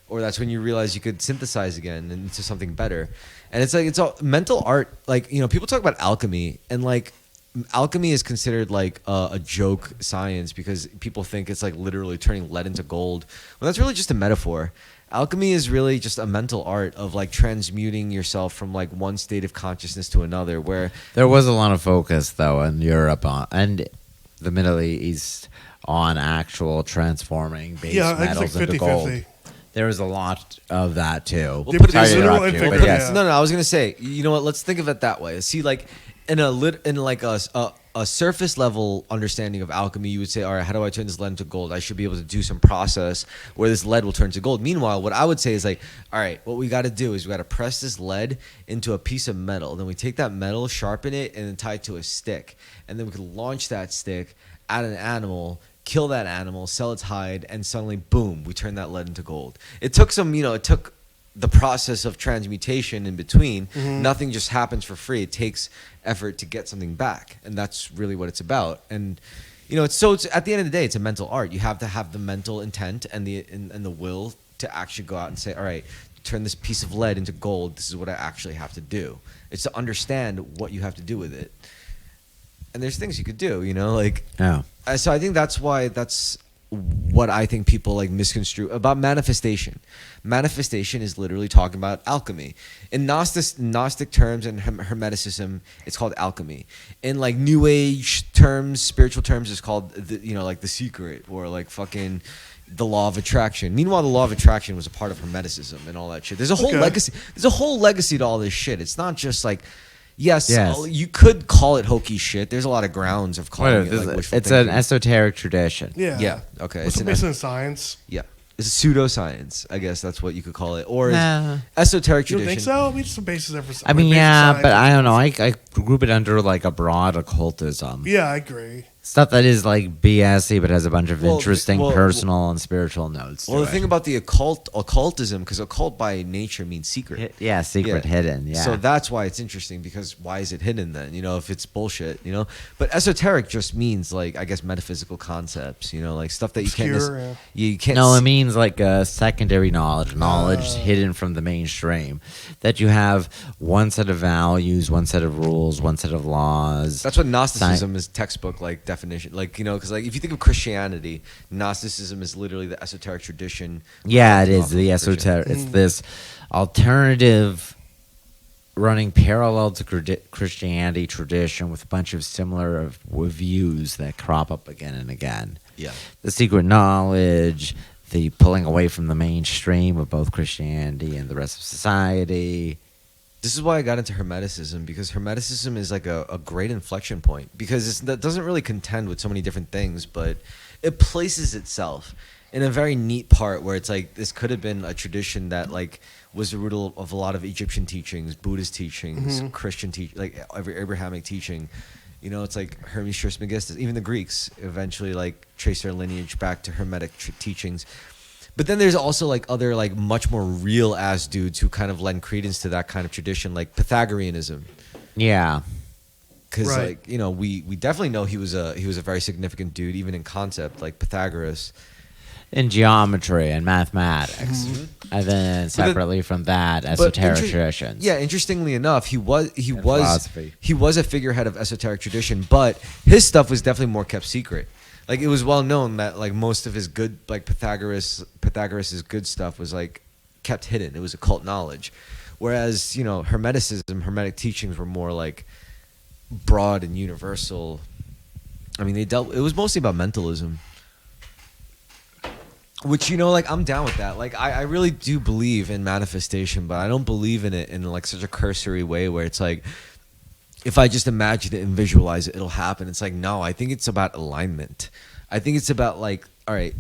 Speaker 1: or that's when you realize you could synthesize again into something better. And it's like it's all mental art. Like, you know, people talk about alchemy, and like alchemy is considered like a joke science because people think it's like literally turning lead into gold. Well, that's really just a metaphor. Alchemy is really just a mental art of like transmuting yourself from like one state of consciousness to another, where
Speaker 2: There was a lot of focus, though, in Europe and the Middle East on actual transforming base
Speaker 3: Yeah, I think
Speaker 2: metals
Speaker 3: it's like
Speaker 2: into
Speaker 3: 50
Speaker 2: gold.
Speaker 3: 50.
Speaker 2: There was a lot of that too.
Speaker 1: We'll put it
Speaker 2: Sorry
Speaker 1: this
Speaker 2: to
Speaker 1: way.
Speaker 2: interrupt
Speaker 3: Literal
Speaker 2: you,
Speaker 3: and
Speaker 2: but
Speaker 3: figurative,
Speaker 2: yes.
Speaker 3: yeah.
Speaker 1: No, I was gonna say, you know what? Let's think of it that way. See, like in a surface level understanding of alchemy, you would say, all right, how do I turn this lead into gold? I should be able to do some process where this lead will turn to gold. Meanwhile, what I would say is like, all right, what we got to do is we got to press this lead into a piece of metal. Then we take that metal, sharpen it, and then tie it to a stick. And then we can launch that stick at an animal, kill that animal, sell its hide, and suddenly, boom, we turn that lead into gold. It took some, you know, it took the process of transmutation in between. Nothing just happens for free. It takes effort to get something back, and that's really what it's about. And you know, it's at the end of the day, it's a mental art. You have to have the mental intent and the will to actually go out and say, all right, turn this piece of lead into gold. This is what I actually have to do. It's to understand what you have to do with it. And there's things you could do, you know, like
Speaker 2: Yeah.
Speaker 1: so I think that's what I think people like misconstrue about manifestation. Manifestation is literally talking about alchemy. In Gnostic terms and Hermeticism, it's called alchemy. In like New Age terms, spiritual terms, it's called like the secret or like fucking the law of attraction. Meanwhile, the law of attraction was a part of Hermeticism and all that shit. There's a whole legacy. There's a whole legacy to all this shit. It's not just like. Yes, you could call it hokey shit. There's a lot of grounds of calling it like wishful
Speaker 2: It's
Speaker 1: thinking.
Speaker 2: an esoteric tradition.
Speaker 3: Yeah.
Speaker 1: Yeah. Okay.
Speaker 3: It's based in science.
Speaker 1: Yeah. It's a pseudoscience, I guess that's what you could call it, or
Speaker 2: Nah.
Speaker 1: esoteric
Speaker 3: You don't
Speaker 1: tradition.
Speaker 3: think so? I mean, some basis there for
Speaker 2: I mean,
Speaker 3: basic
Speaker 2: yeah,
Speaker 3: science.
Speaker 2: but I don't know. I group it under like a broad occultism.
Speaker 3: Yeah, I agree.
Speaker 2: Stuff that is like BSy, but has a bunch of
Speaker 1: Well,
Speaker 2: interesting
Speaker 1: well,
Speaker 2: personal and spiritual notes.
Speaker 1: Well,
Speaker 2: to
Speaker 1: the
Speaker 2: it.
Speaker 1: thing about the occultism, because occult by nature means secret.
Speaker 2: Yeah, secret,
Speaker 1: Yeah.
Speaker 2: hidden. Yeah.
Speaker 1: So that's why it's interesting, because why is it hidden then? You know, if it's bullshit, you know. But esoteric just means like, I guess, metaphysical concepts. You know, like stuff that you can't.
Speaker 3: Obscure,
Speaker 1: You can't.
Speaker 2: No, it
Speaker 1: see-
Speaker 2: means like secondary knowledge hidden from the mainstream. That you have one set of values, one set of rules, one set of laws.
Speaker 1: That's what Gnosticism is, textbook like definition. Like, you know, because like if you think of Christianity, Gnosticism is literally the esoteric tradition.
Speaker 2: Yeah, it is
Speaker 1: off of
Speaker 2: the
Speaker 1: Christianity.
Speaker 2: esoteric. It's this alternative running parallel to Christianity tradition with a bunch of similar views that crop up again and again.
Speaker 1: Yeah.
Speaker 2: The secret knowledge, the pulling away from the mainstream of both Christianity and the rest of society.
Speaker 1: This is why I got into Hermeticism, because Hermeticism is like a great inflection point, because that doesn't really contend with so many different things, but it places itself in a very neat part where it's like this could have been a tradition that like was the root of a lot of Egyptian teachings, Buddhist teachings, Christian like every Abrahamic teaching. You know, it's like Hermes Trismegistus. Even the Greeks eventually like trace their lineage back to Hermetic teachings. But then there's also like other like much more real ass dudes who kind of lend credence to that kind of tradition, like Pythagoreanism.
Speaker 2: Yeah.
Speaker 1: Because
Speaker 3: Right.
Speaker 1: like, you know, we definitely know he was a very significant dude, even in concept, like Pythagoras.
Speaker 2: In geometry and mathematics. And then
Speaker 1: But
Speaker 2: separately from that,
Speaker 1: But
Speaker 2: esoteric traditions.
Speaker 1: Yeah, interestingly enough, he was
Speaker 2: philosophy.
Speaker 1: a figurehead of esoteric tradition, but his stuff was definitely more kept secret. Like it was well known that like most of his good, like Pythagoras's good stuff was like kept hidden. It was occult knowledge, whereas you know Hermetic teachings were more like broad and universal. I mean, it was mostly about mentalism. Which, you know, like, I'm down with that. Like, I really do believe in manifestation, but I don't believe in it in, like, such a cursory way where it's like, if I just imagine it and visualize it, it'll happen. It's like, no, I think it's about alignment. I think it's about, like, all right,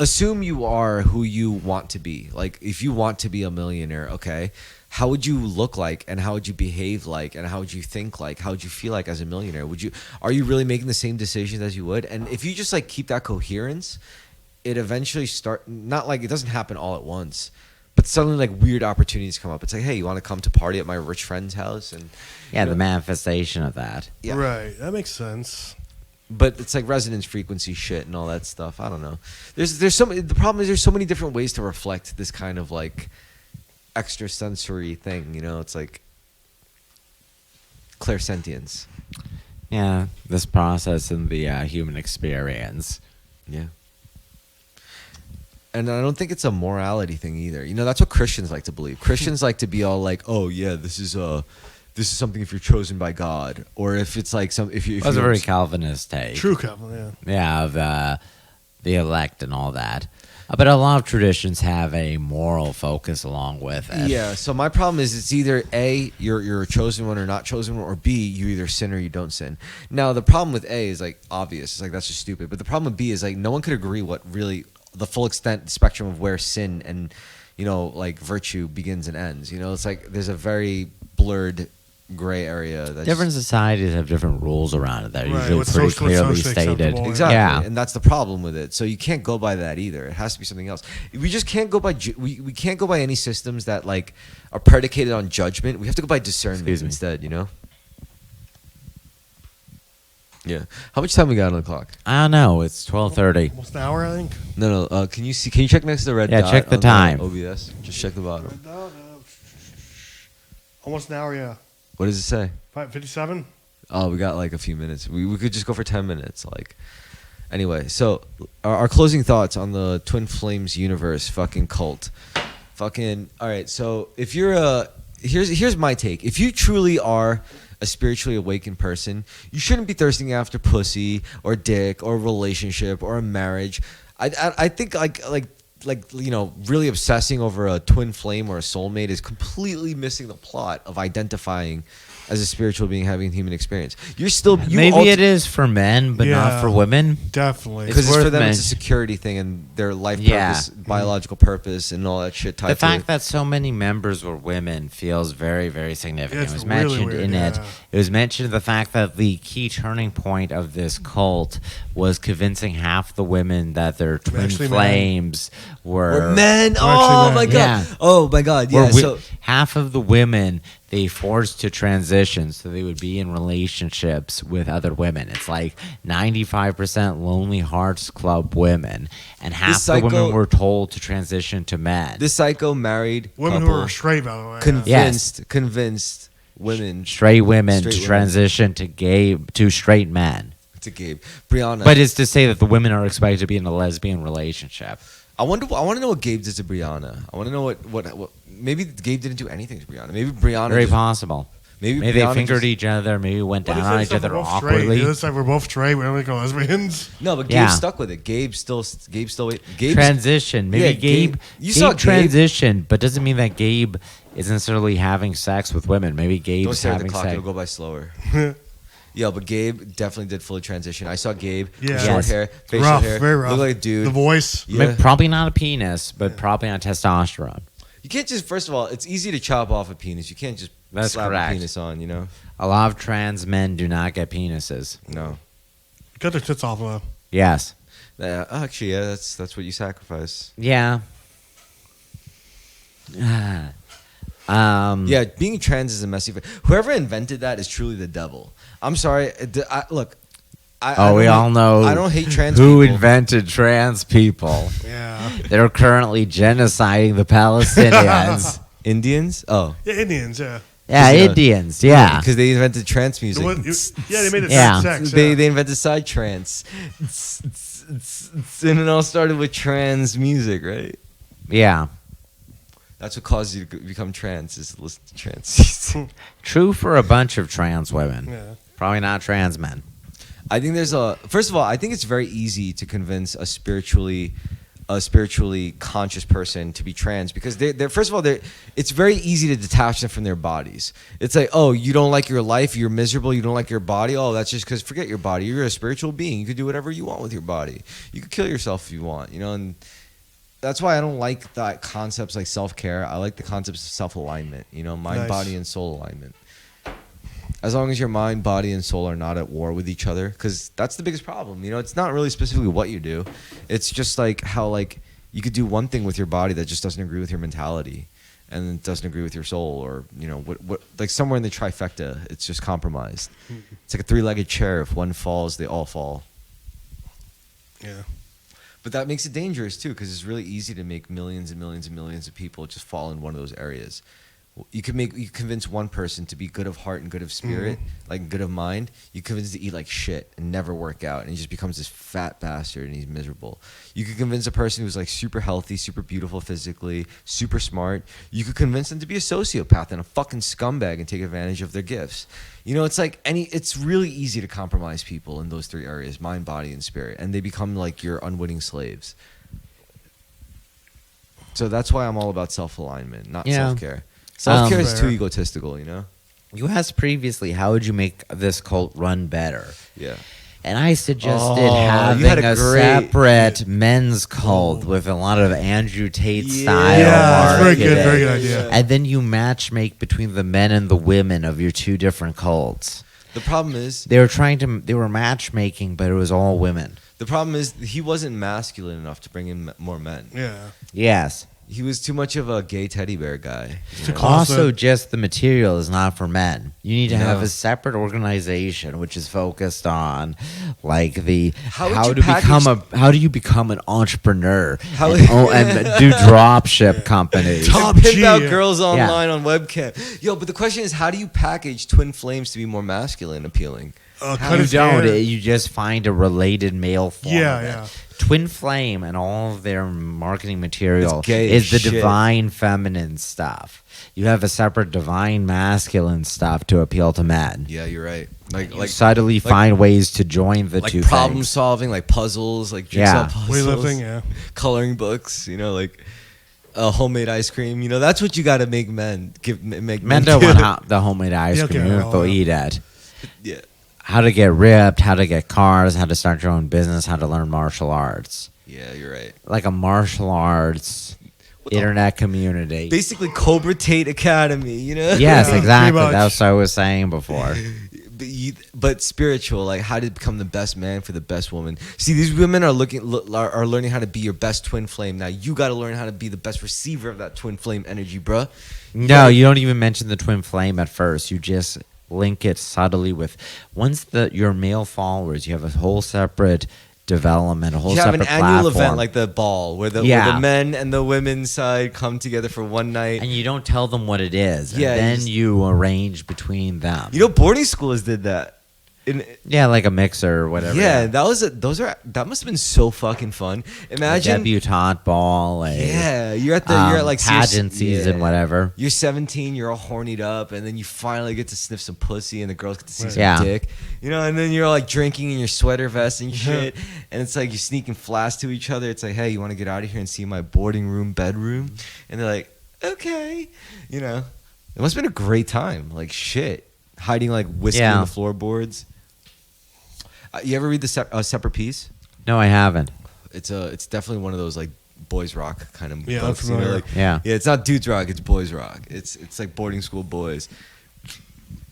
Speaker 1: assume you are who you want to be. Like, if you want to be a millionaire, okay, how would you look like and how would you behave like and how would you think like? How would you feel like as a millionaire? Are you really making the same decisions as you would? And if you just, like, keep that coherence, it eventually not like it doesn't happen all at once, but suddenly like weird opportunities come up. It's like, hey, you want to come to party at my rich friend's house? And
Speaker 2: Yeah, the manifestation of that.
Speaker 1: yeah,
Speaker 3: Right. That makes sense.
Speaker 1: but it's like resonance frequency shit and all that stuff. I don't know. The problem is there's so many different ways to reflect this kind of like extrasensory thing. You know, it's like clairsentience.
Speaker 2: Yeah, this process in the human experience.
Speaker 1: Yeah. And I don't think it's a morality thing either. You know, that's what Christians like to believe. Christians like to be all like, "Oh yeah, this is something if you're chosen by God, or if it's like if you."
Speaker 2: That's a very Calvinist take.
Speaker 3: True, Kevin. Yeah.
Speaker 2: Yeah, of the elect and all that. But a lot of traditions have a moral focus along with it.
Speaker 1: Yeah. So my problem is it's either A, you're a chosen one or not chosen one, or B, you either sin or you don't sin. Now the problem with A is like obvious. It's like that's just stupid. But the problem with B is like no one could agree what really the full extent spectrum of where sin and, you know, like virtue begins and ends. You know, it's like there's a very blurred gray area. That's
Speaker 2: Different societies have different rules around it that are
Speaker 3: Right,
Speaker 2: usually
Speaker 3: what's
Speaker 2: pretty
Speaker 3: socially
Speaker 2: clearly stated.
Speaker 3: acceptable.
Speaker 1: Exactly,
Speaker 2: Yeah.
Speaker 1: and that's the problem with it. So you can't go by that either. It has to be something else. We just can't go by we can't go by any systems that like are predicated on judgment. We have to go by discernment
Speaker 2: Excuse me.
Speaker 1: instead. You know. Yeah. How much time we got on the clock?
Speaker 2: I don't know. It's 12:30.
Speaker 3: Almost an hour, I think.
Speaker 1: No. Can you see? Can you check next to the red
Speaker 2: Yeah,
Speaker 1: dot?
Speaker 2: check the
Speaker 1: on
Speaker 2: time.
Speaker 1: OBS. Just check the bottom.
Speaker 3: Almost an hour, yeah.
Speaker 1: What does it say?
Speaker 3: 5:57.
Speaker 1: Oh, we got like a few minutes. We could just go for 10 minutes. Like, anyway. So our closing thoughts on the Twin Flames universe fucking cult. Fucking all right. So if you're here's my take. If you truly are a spiritually awakened person, you shouldn't be thirsting after pussy or dick or a relationship or a marriage. I think like you know, really obsessing over a twin flame or a soulmate is completely missing the plot of identifying as a spiritual being having human experience. You
Speaker 2: Maybe it is for men, but not
Speaker 3: Yeah.
Speaker 2: for women.
Speaker 3: Definitely.
Speaker 1: because
Speaker 2: It's
Speaker 1: for
Speaker 2: worth
Speaker 1: them it's a
Speaker 2: men-
Speaker 1: security thing and their life
Speaker 2: Yeah.
Speaker 1: purpose, biological purpose, and all that shit tied
Speaker 2: The
Speaker 1: to
Speaker 2: fact
Speaker 1: it.
Speaker 2: that so many members were women feels very, very significant.
Speaker 3: It's
Speaker 2: It was
Speaker 3: really
Speaker 2: mentioned
Speaker 3: weird,
Speaker 2: in it.
Speaker 3: yeah.
Speaker 2: It was mentioned the fact that the key turning point of this cult was convincing half the women that their twin
Speaker 3: Actually men.
Speaker 2: flames were
Speaker 1: Men,
Speaker 3: Actually,
Speaker 1: oh
Speaker 3: men.
Speaker 1: my god,
Speaker 2: Yeah.
Speaker 1: oh my god,
Speaker 2: were
Speaker 1: yeah.
Speaker 2: wi-
Speaker 1: So
Speaker 2: half of the women they forced to transition so they would be in relationships with other women. It's like 95% Lonely Hearts Club women, and half the women
Speaker 1: psycho-
Speaker 2: were told to transition to men.
Speaker 1: this psycho married
Speaker 3: Women
Speaker 1: couple
Speaker 3: who are straight, by the way.
Speaker 1: convinced women
Speaker 2: Straight women
Speaker 1: Straight
Speaker 2: to
Speaker 1: women.
Speaker 2: transition to straight men.
Speaker 1: to Gabe, Brianna.
Speaker 2: But it's to say that the women are expected to be in a lesbian relationship.
Speaker 1: I want to know what Gabe did to Brianna. I want to know what maybe Gabe didn't do anything to Brianna. Maybe Brianna
Speaker 2: Very
Speaker 1: just,
Speaker 2: possible.
Speaker 1: maybe
Speaker 2: Maybe
Speaker 1: Brianna
Speaker 2: they fingered
Speaker 1: just-
Speaker 2: each other. Maybe went
Speaker 3: But
Speaker 2: down
Speaker 3: it's
Speaker 2: on
Speaker 3: like
Speaker 2: each
Speaker 3: stuff
Speaker 2: other
Speaker 3: we're both straight.
Speaker 2: awkwardly.
Speaker 3: It's like we're both straight. We don't like lesbians.
Speaker 1: No, but
Speaker 2: Yeah.
Speaker 1: Gabe stuck with it. Gabe still Gabe's
Speaker 2: Transition. Maybe
Speaker 1: Yeah,
Speaker 2: Gabe.
Speaker 1: you
Speaker 2: Gabe
Speaker 1: saw Gabe.
Speaker 2: transitioned, but doesn't mean that Gabe is necessarily having sex with women. Maybe
Speaker 1: Don't
Speaker 2: Gabe's
Speaker 1: stare at the
Speaker 2: having
Speaker 1: clock;
Speaker 2: sex.
Speaker 1: it'll go by slower. Yeah, but Gabe definitely did fully transition. I saw Gabe,
Speaker 3: Yeah.
Speaker 1: with short
Speaker 2: Yes.
Speaker 1: hair, facial
Speaker 3: Rough,
Speaker 1: hair,
Speaker 3: very rough.
Speaker 1: looked like a dude.
Speaker 3: The voice.
Speaker 1: Yeah.
Speaker 2: Probably not a penis, but probably on testosterone.
Speaker 1: You can't just, first of all, it's easy to chop off a penis. You can't just
Speaker 2: That's
Speaker 1: slap
Speaker 2: correct.
Speaker 1: a penis on, you know?
Speaker 2: A lot of trans men do not get penises.
Speaker 1: No.
Speaker 3: Cut their tits off of them.
Speaker 2: Yes.
Speaker 1: Actually, yeah, that's what you sacrifice.
Speaker 2: Yeah.
Speaker 1: Yeah, being trans is a messy. Whoever invented that is truly the devil. I'm sorry. Look. I
Speaker 2: we
Speaker 1: don't
Speaker 2: all know
Speaker 1: I don't hate trans
Speaker 2: who
Speaker 1: people.
Speaker 2: invented trans people.
Speaker 3: Yeah.
Speaker 2: They're currently genociding the Palestinians.
Speaker 1: Indians? Oh.
Speaker 3: Yeah, Indians, yeah.
Speaker 2: Yeah,
Speaker 1: Yeah.
Speaker 2: Indians. Yeah.
Speaker 1: Because they invented trance music.
Speaker 3: Yeah, they made it
Speaker 2: Yeah.
Speaker 3: sex.
Speaker 1: They
Speaker 3: Yeah.
Speaker 1: invented side trance. And it all started with trans music, right?
Speaker 2: Yeah.
Speaker 1: That's what caused you to become trans, is to listen to trance.
Speaker 2: True for a bunch of trans women.
Speaker 3: Yeah.
Speaker 2: Probably not trans men.
Speaker 1: I think first of all, I think it's very easy to convince a spiritually conscious person to be trans because they're first of all, it's very easy to detach them from their bodies. It's like, oh, you don't like your life, you're miserable, you don't like your body. Oh, that's just because, forget your body. You're a spiritual being. You could do whatever you want with your body. You could kill yourself if you want, you know, and that's why I don't like that concepts like self-care. I like the concepts of self-alignment, you know, mind,
Speaker 3: Nice.
Speaker 1: body, and soul alignment. As long as your mind, body, and soul are not at war with each other, because that's the biggest problem. You know, it's not really specifically what you do. It's just like how like you could do one thing with your body that just doesn't agree with your mentality, and it doesn't agree with your soul, or you know what like somewhere in the trifecta, it's just compromised. It's like a three-legged chair. If one falls, they all fall.
Speaker 3: Yeah.
Speaker 1: But that makes it dangerous too, because it's really easy to make millions and millions and millions of people just fall in one of those areas. You convince one person to be good of heart and good of spirit, like good of mind. You convince to eat like shit and never work out, and he just becomes this fat bastard and he's miserable. You could convince a person who's like super healthy, super beautiful physically, super smart. You could convince them to be a sociopath and a fucking scumbag and take advantage of their gifts. You know, it's like it's really easy to compromise people in those three areas: mind, body, and spirit, and they become like your unwitting slaves. So that's why I'm all about self-alignment, not
Speaker 2: Yeah.
Speaker 1: self-care. Self-care is
Speaker 3: Fair.
Speaker 1: too egotistical, you know?
Speaker 2: You asked previously, how would you make this cult run better?
Speaker 1: Yeah.
Speaker 2: And I suggested
Speaker 1: Oh, you had
Speaker 2: having
Speaker 1: a
Speaker 2: a
Speaker 1: great-
Speaker 2: separate men's cult with a lot of Andrew Tate style.
Speaker 3: Yeah, that's very good.
Speaker 2: marketing.
Speaker 3: Very good idea.
Speaker 2: And then you match make between the men and the women of your two different cults.
Speaker 1: The problem is
Speaker 2: They were matchmaking, but it was all women.
Speaker 1: he wasn't masculine enough to bring in more men.
Speaker 3: Yeah.
Speaker 2: Yes.
Speaker 1: He was too much of a gay teddy bear guy. you
Speaker 3: Too
Speaker 1: know?
Speaker 3: close.
Speaker 2: Also, just the material is not for men. You need to have
Speaker 1: No.
Speaker 2: a separate organization which is focused on, like
Speaker 1: How would
Speaker 2: how
Speaker 1: you
Speaker 2: do you become an entrepreneur
Speaker 1: How-
Speaker 2: and do drop ship companies.
Speaker 3: Top
Speaker 1: Pimp
Speaker 3: G,
Speaker 1: out
Speaker 3: yeah.
Speaker 1: girls online on webcam. Yo, but the question is, how do you package twin flames to be more masculine appealing?
Speaker 3: Cut
Speaker 2: You
Speaker 3: his
Speaker 2: don't.
Speaker 3: hair.
Speaker 2: You just find a related male form.
Speaker 3: Yeah,
Speaker 2: of it.
Speaker 3: yeah.
Speaker 2: Twin Flame and all of their marketing material
Speaker 1: It's gay
Speaker 2: is
Speaker 1: as
Speaker 2: the
Speaker 1: shit.
Speaker 2: divine feminine stuff. You have a separate divine masculine stuff to appeal to men.
Speaker 1: Yeah, you're right.
Speaker 2: You subtly find ways to join the
Speaker 1: like
Speaker 2: two
Speaker 1: problem
Speaker 2: things.
Speaker 1: solving, like puzzles, like jigsaw
Speaker 2: Yeah.
Speaker 1: puzzles,
Speaker 3: Weightlifting, yeah.
Speaker 1: coloring books. You know, like homemade ice cream. You know, that's what you got to make men make
Speaker 2: Men don't want the homemade ice
Speaker 3: Yeah,
Speaker 2: cream.
Speaker 3: okay,
Speaker 2: You don't eat it.
Speaker 1: Yeah.
Speaker 2: How to get ripped, how to get cars, how to start your own business, how to learn martial arts.
Speaker 1: Yeah, you're right.
Speaker 2: Like a martial arts internet community.
Speaker 1: Basically, Cobra Tate Academy. You know.
Speaker 2: Yes,
Speaker 3: Yeah,
Speaker 2: exactly.
Speaker 3: pretty much.
Speaker 2: That's what I was saying before.
Speaker 1: But spiritual, like how to become the best man for the best woman. See, these women are are learning how to be your best twin flame. Now you got to learn how to be the best receiver of that twin flame energy, bruh.
Speaker 2: No, you don't even mention the twin flame at first. You just link it subtly with once your male followers, you have a whole separate development, a whole
Speaker 1: You have
Speaker 2: separate
Speaker 1: an annual
Speaker 2: platform.
Speaker 1: event like the ball, where the men and the women's side come together for one night.
Speaker 2: And you don't tell them what it is.
Speaker 1: Yeah,
Speaker 2: And then you arrange between them.
Speaker 1: You know, boarding schools did that.
Speaker 2: Yeah, like a mixer or whatever.
Speaker 1: Yeah, that must have been so fucking fun.
Speaker 2: A
Speaker 1: Imagine
Speaker 2: debutante ball.
Speaker 1: you're at like
Speaker 2: pageant season, whatever.
Speaker 1: You're 17, you're all hornied up, and then you finally get to sniff some pussy, and the girls get to see some
Speaker 2: Yeah.
Speaker 1: dick, you know. And then you're like drinking in your sweater vest and shit, and it's like you're sneaking flasks to each other. It's like, hey, you want to get out of here and see my boarding room bedroom? And they're like, okay, you know. It must have been a great time. Like shit, hiding like whiskey in the floorboards. You ever read the Separate Piece?
Speaker 2: No, I haven't.
Speaker 1: It's definitely one of those like boys rock kind of
Speaker 3: Yeah,
Speaker 1: books.
Speaker 3: I'm familiar.
Speaker 1: Like,
Speaker 2: Yeah.
Speaker 1: it's not dudes rock, it's boys rock. It's like boarding school boys.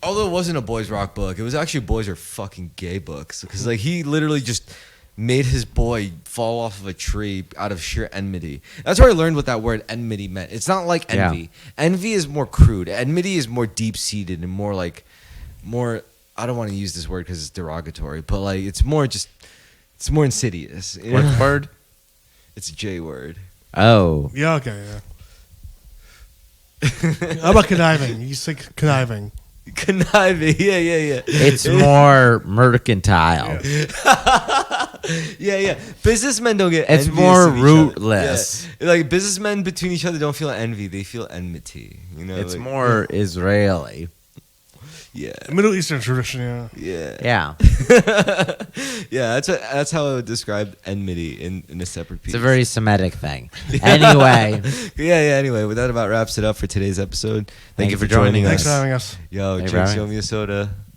Speaker 1: Although it wasn't a boys rock book, it was actually boys are fucking gay books because like he literally just made his boy fall off of a tree out of sheer enmity. That's where I learned what that word enmity meant. It's not like envy.
Speaker 2: Yeah.
Speaker 1: Envy is more crude. Enmity is more deep seated and more. I don't want to use this word because it's derogatory, but like it's more insidious. You know?
Speaker 2: What word?
Speaker 1: It's a J word.
Speaker 2: Oh.
Speaker 3: Yeah, okay, yeah. How about conniving? You say conniving.
Speaker 1: Conniving. Yeah.
Speaker 2: It's more mercantile.
Speaker 1: Yeah. Businessmen don't get
Speaker 2: It's
Speaker 1: envious
Speaker 2: more
Speaker 1: of each other.
Speaker 2: rootless.
Speaker 1: Yeah. Like businessmen between each other don't feel envy; they feel enmity. You know,
Speaker 2: It's
Speaker 1: like,
Speaker 2: more Israeli.
Speaker 1: Yeah.
Speaker 3: Middle Eastern tradition, yeah.
Speaker 1: Yeah.
Speaker 2: Yeah.
Speaker 1: Yeah. That's how I would describe enmity in a separate piece.
Speaker 2: It's a very Semitic thing. Anyway.
Speaker 1: Yeah. Anyway, well, that about wraps it up for today's episode. Thank you for joining us.
Speaker 3: Thanks for having us.
Speaker 1: Yo,
Speaker 2: Hey,
Speaker 1: Jake,
Speaker 2: Brian.
Speaker 1: show me a soda.